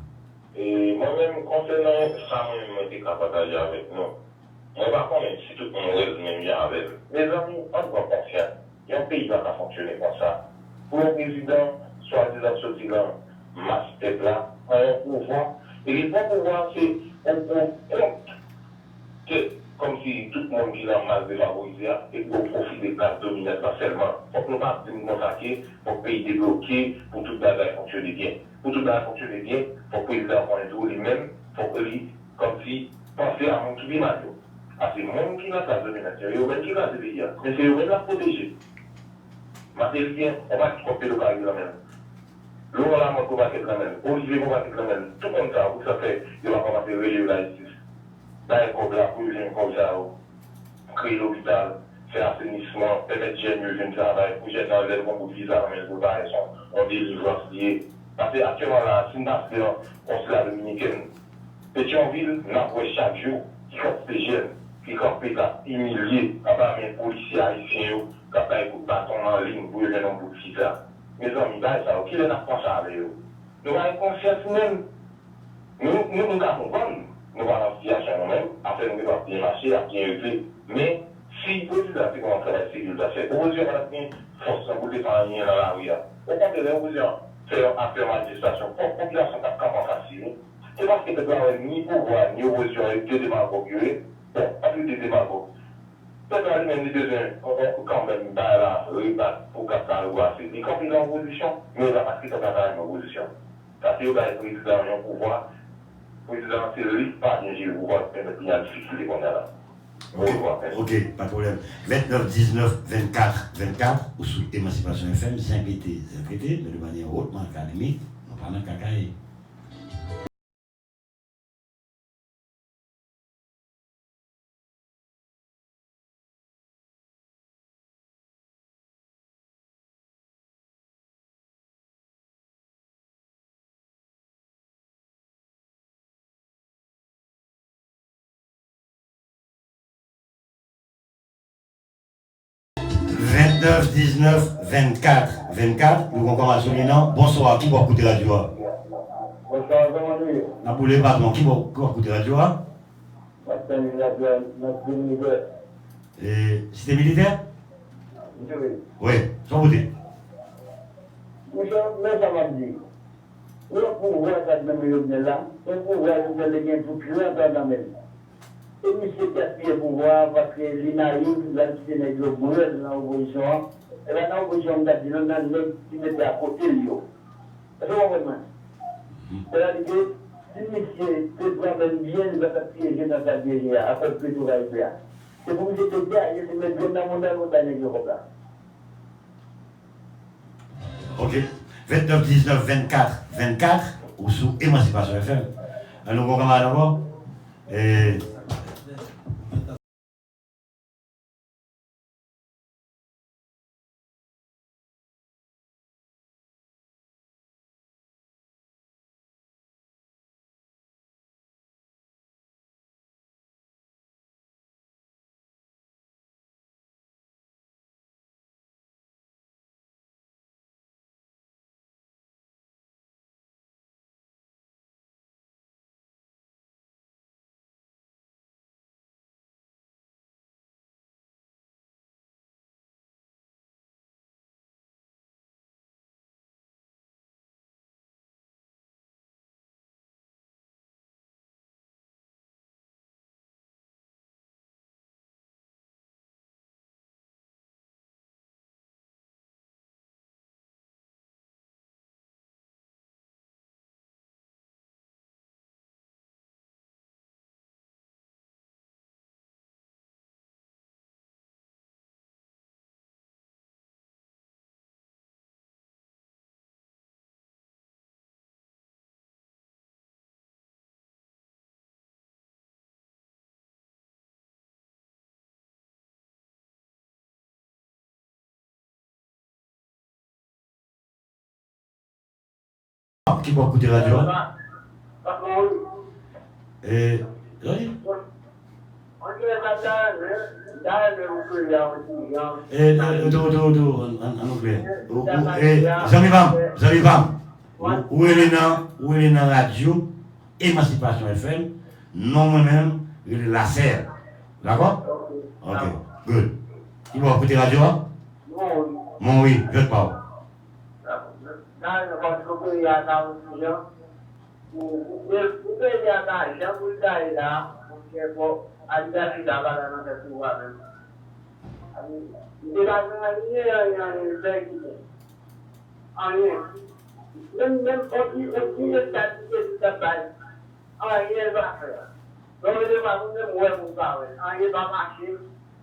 Et moi-même, concernant ça, moi-même, je suis partager avec nous. On va quand même, si tout le monde reste même bien avec. Mes amis, on doit confiance. Il y a un pays qui va fonctionner comme ça. Pour le président, soi-disant sorti là, masse tête là, un pouvoir. Et le bon pouvoir, c'est un compte. Comme si tout le monde qui a mal défavorisé et pour profiter de la domination seulement. Pour que nous ne pas nous attaquer, pour que le pays débloqué, pour tout le monde fonctionner bien. Pour tout le monde fonctionner bien, pour que le président prenne tout lui-même, pour que lui, comme si, penser à mon qui vit mal. Ah, c'est le monde qui n'a pas de domination, et même qui va se dire, mais c'est eux-mêmes la protéger. Matel bien, on va se couper le carré la même. L'eau la mort, on va être la même. Olivier, on va être la même. Tout comme ça, vous savez, il va commencer à relever la justice. Là, il faut la provision comme ça, créer l'hôpital, faire assainissement, permettre de gérer mieux le travail, pour gérer dans les bons visa, mais le travail, on délivre lié. Parce que actuellement, là, si nous avons un consulat dominicain, Pétionville, nous avons chaque jour qui fait des jeunes, qui campent là, humiliés, à part les policiers haïtiens, qui ont un coup de bâton en ligne pour les gens pour visa. Mes amis, ça, qui n'a pas ça avec eux? Nous avons confiance même. Nous avons bonne. Nous allons dans la situation nous-mêmes, afin de nous bien marcher, à bien élever. Mais si le président fait comment travailler sécurité, l'opposition va être force pour défendre dans la rue. Au contraire, l'opposition fait affaire magistrature. Pour la population, ça ne pas facile. C'est parce que le président n'a ni pouvoir, ni opposition, et deux démagogues. Bon, pas plus de démagogues. Peut-être qu'il y a même besoin, quand même, dans la rue, pour qu'à ça, il compris dans l'opposition, mais il va pas quitter dans l'opposition. Ça, c'est le président qui a un pouvoir. Le président, c'est lui, pas bien gérer le pouvoir, permettre de difficulté qu'on a là. Ok, pas de problème. 29, 19, 24, 24, ou sous Émancipation FM, Zimpeté, mais de manière hautement académique, on parle d'un cacaï. « 29, 19, 24. 24, nous commençons maintenant. Bonsoir, qui va écouter la radio? Bonsoir, comment allez-vous? La boule pardon, qui va écouter la radio? Cité militaire? Oui, sans voter. Mais ça m'a dit. Le pouvoir, ça me là. Le pouvoir, vous allez bien tout plus longtemps dans même. Et monsieur gaspille le pouvoir parce que l'inaïve, là, qui est le brûle dans l'opposition. Et là, dans l'opposition, on a dit, non, non, qui mettait à côté, lui. C'est vraiment. C'est-à-dire que si monsieur peut prendre bien, il va piéger dans sa vie, à cause de tout va être là. C'est pour monsieur te dire, il se met dans mon montagne, Ok. 29, 19, 24, 24, ou sous Émancipation FM. Alors, on va d'abord. Qui va écouter la radio? Oui. On dit en anglais. J'arrive pas. Où est la radio Émancipation FM? Non, moi-même, il est la serre. D'accord? Ok, good. Tu vas écouter la radio? Bon, oui, je te parle. Même aussi le statut de base, rien va faire. Donc, le ballon de moi, vous parlez, rien va marcher,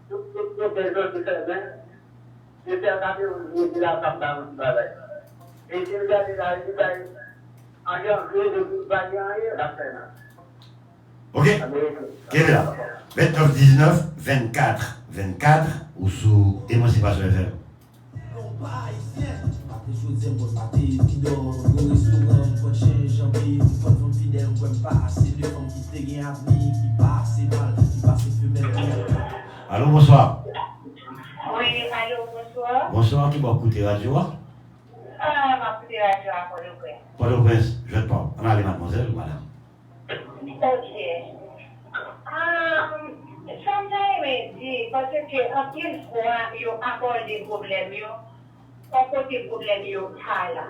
toutes les autres semaines, je fais regarder au la femme dans le travail. Et si vous regardez la vie, en janvier, de rien va faire. Ok? Quel est là? 29 19 24 24 ou sous Émancipation FM. Allô, bonsoir. Oui, allô, bonsoir. Bonsoir, qui va écouter radio? Ah, ma écouter radio à Port-au-Prince. Port-au-Prince, je te parle. On a les mademoiselles ou madame? Ok. Sometimes, parce que en une fois, ils ont abordé des problèmes, on pose des problèmes, ils ont là.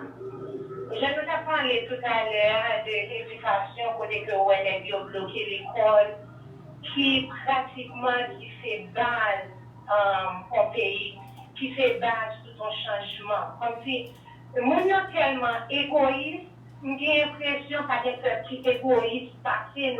Je nous ai parlé tout à l'heure de l'éducation, côté que on a bloqué l'école, qui pratiquement qui fait base au pays, qui fait base tout un changement. Comme si le monde est tellement égoïste, j'ai l'impression qu'il y a un petit égoïste passé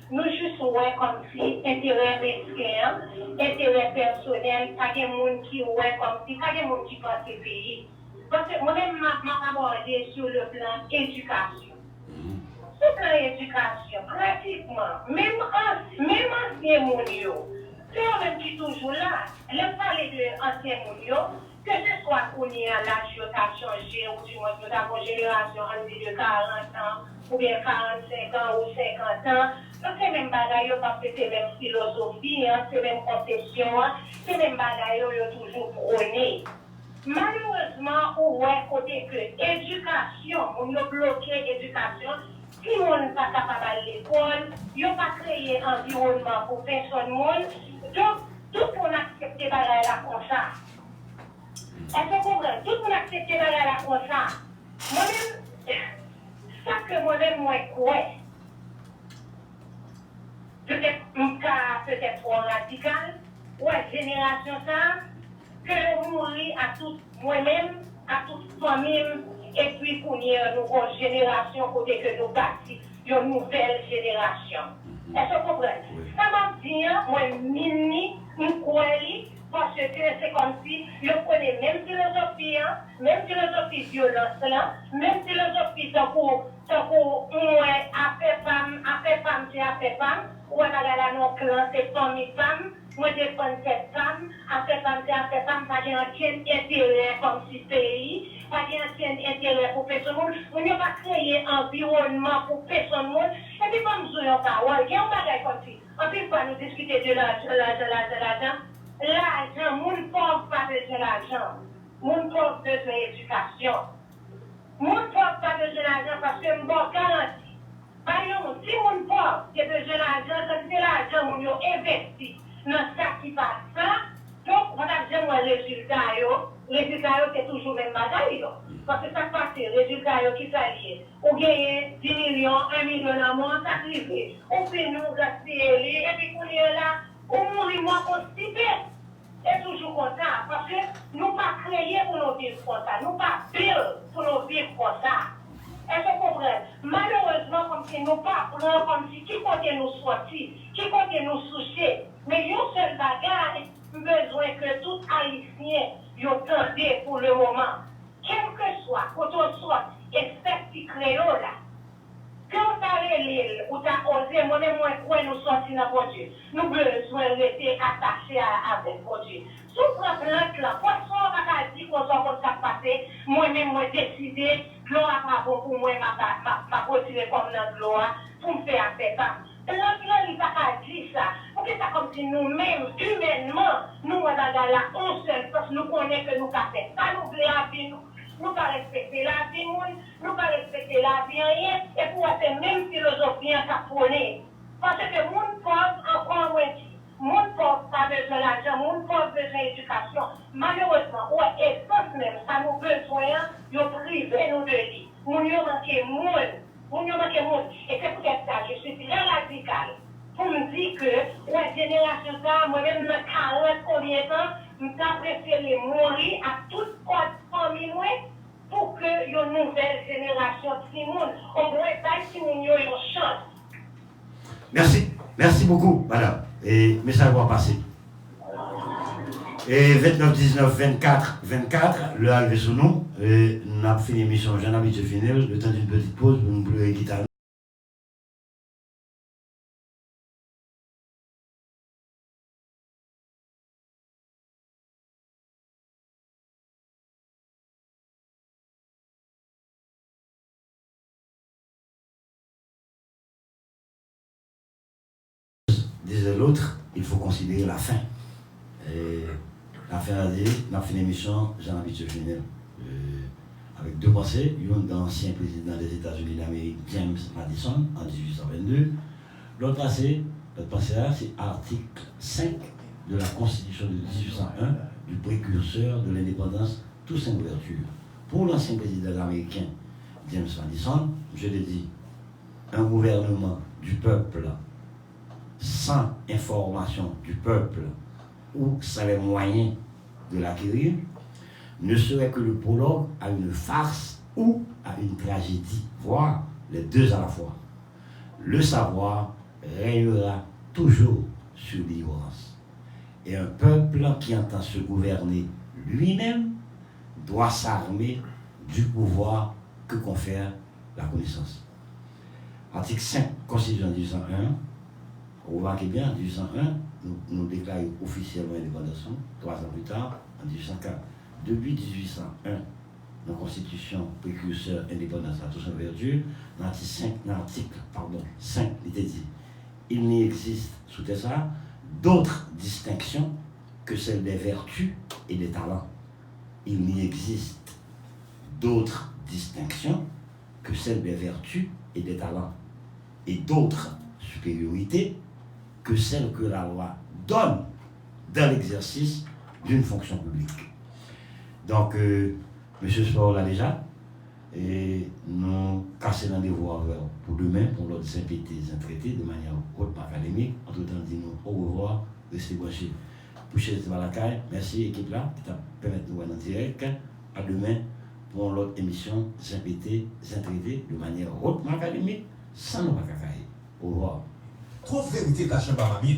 nous juste ouais comme si intérêt mesquin, intérêt personnel, pas de monde qui ouais comme si, pas de monde qui pense le pays. Parce que moi-même, m'a abordé sur le plan éducation. Sur le plan éducation, pratiquement, même ancien monio, c'est eux-mêmes qui sont toujours là. Là, parler de ancien monio, que ce soit qu'on y a l'âge qui a changé, ou du moins, nous avons une génération de 40 ans, ou bien 45 ans, ou 50 ans, donc c'est même bagaille, parce que c'est même philosophie, c'est même conception, c'est même bagaille, toujours prôné. Malheureusement, on voit côté que éducation, on a bloqué l'éducation, si on n'est pas capable d'aller à l'école, il n'y a pas créé un environnement pour personne. Donc, tout le monde accepte les bagailles là comme ça. Est-ce que vous comprenez? Tout le monde accepte les bagailles là comme ça. Moi-même, ça que moi-même, moi, quoi? Peut-être trop radical, ouais, génération ça, que je mourir à toute moi-même, à toute famille, et puis pour nous, une génération, côté que nous bâtissons une nouvelle génération. Est-ce que vous comprenez? Ça m'a dit, moi, mini, parce que c'est comme si je connais même philosophie violence là, même philosophie tant pour affaire femme, ou on a la non clan, c'est famille femme, moi défends cette femme, affaire femme, pas d'aucun intérêt comme si pays, pas d'aucun intérêt pour personne, on n'a pas créé un environnement pour personne, et puis comme nous avons parole, il y a un bagage comme si, en plus, nous discuter de l'argent. L'argent, mon pauvre pas besoin d'argent. Mon pauvre besoin d'éducation. Mon pauvre pas besoin d'argent parce que mon garantie. Par exemple, si mon pauvre a besoin d'argent, c'est l'argent qu'on a investi dans ça qui passe ça. Donc, on a besoin de résultat, c'est toujours le même bagaille. Parce que ça passe, résultat qui s'allie. On gagne 10 millions, 1 million dans le monde, ça privé. On fait nous gaspiller, et puis qu'on est là. On mourit moins constipé. C'est toujours comme ça. Parce que nous pas créés pour nous vivre comme ça. Nous pas build pour nous vivre comme ça. Est-ce que vous comprenez? Malheureusement, comme si nous pas prenons comme si qui côté nous sortir, qui côté nous soucier. Mais il y a un seul bagage, besoin que tout Haïtien y attendait pour le moment. Quel que soit, quand on sort, espèce qui créole là. Quand tu as l'île, ou tu as osé, moi-même, moi, nous sortir dans le Dieu, nous besoin de rester attachés avec le Dieu. Sous le plan, là, poisson, on va dire qu'on soit comme ça passé, moi-même, moi, décidé, l'eau a pas bon pour moi, ma retirer comme dans l'eau, pour me faire affaire. L'autre, il va pas dire ça. Parce que c'est pas comme si nous-mêmes, humainement, nous, là, on seul, parce que nous connaissons que nous avons fait ça, nous voulons la vie, nous pas respecter la vie, nous pas respecter la vie, rien, et pour cette même philosophie en caponnée. Parce que mon pauvre, encore moins dit, mon pauvre pas besoin d'argent, mon pauvre besoin d'éducation. Malheureusement, ouais, essence même, ça nous besoin, de priver nous de lui. Nous nous manquons monde. Et c'est pour ça que je suis très radical. Pour me dire que, ouais, génération ça, moi-même, dans 40 combien de temps, je préféré mourir à toute famille, pour que une nouvelle génération de Simone, on pourrait pas Simone, ait une chance. Merci beaucoup, madame. Et message va passer. Et 29, 19, 24, le halvé sous nous. Et nous avons fini l'émission, j'en ai fini. Le temps d'une petite pause pour nous brûler la guitare. Disait l'autre, il faut considérer la fin. Et la fin a dit, on a fini l'émission, j'en ai finir. Avec deux pensées, une d'ancien président des États-Unis d'Amérique, James Madison, en 1822. L'autre pensée, c'est l'article 5 de la Constitution de 1801, du précurseur de l'indépendance, tous en ouverture. Pour l'ancien président américain, James Madison, je l'ai dit, un gouvernement du peuple sans information du peuple ou sans les moyens de l'acquérir, ne serait que le prologue à une farce ou à une tragédie, voire les deux à la fois. Le savoir régnera toujours sur l'ignorance. Et un peuple qui entend se gouverner lui-même doit s'armer du pouvoir que confère la connaissance. Article 5, Constitution 1801. Vous remarquez bien, en 1801, nous déclarons officiellement l'indépendance, 3 ans plus tard, en 1804. Depuis 1801, la Constitution précurseur indépendance à tous en vertu, dans l'article 5, il était dit, il n'y existe, sous ça, d'autres distinctions que celles des vertus et des talents. Il n'y existe d'autres distinctions que celles des vertus et des talents, et d'autres supériorités que celles que la loi donne dans l'exercice d'une fonction publique. Donc, M. Sport l'a déjà, et nous cassons rendez-vous pour demain, pour l'autre sympété, traité de manière hautement académique. En tout temps, dis-nous au revoir, restez branchés. Pouchez la caille, merci équipe là, qui t'a permis de nous voir en direct. À demain pour l'autre émission sympété, traité de manière hautement académique, sans nous pas cacailler. Au revoir. Trop vérité cachée par ma vie.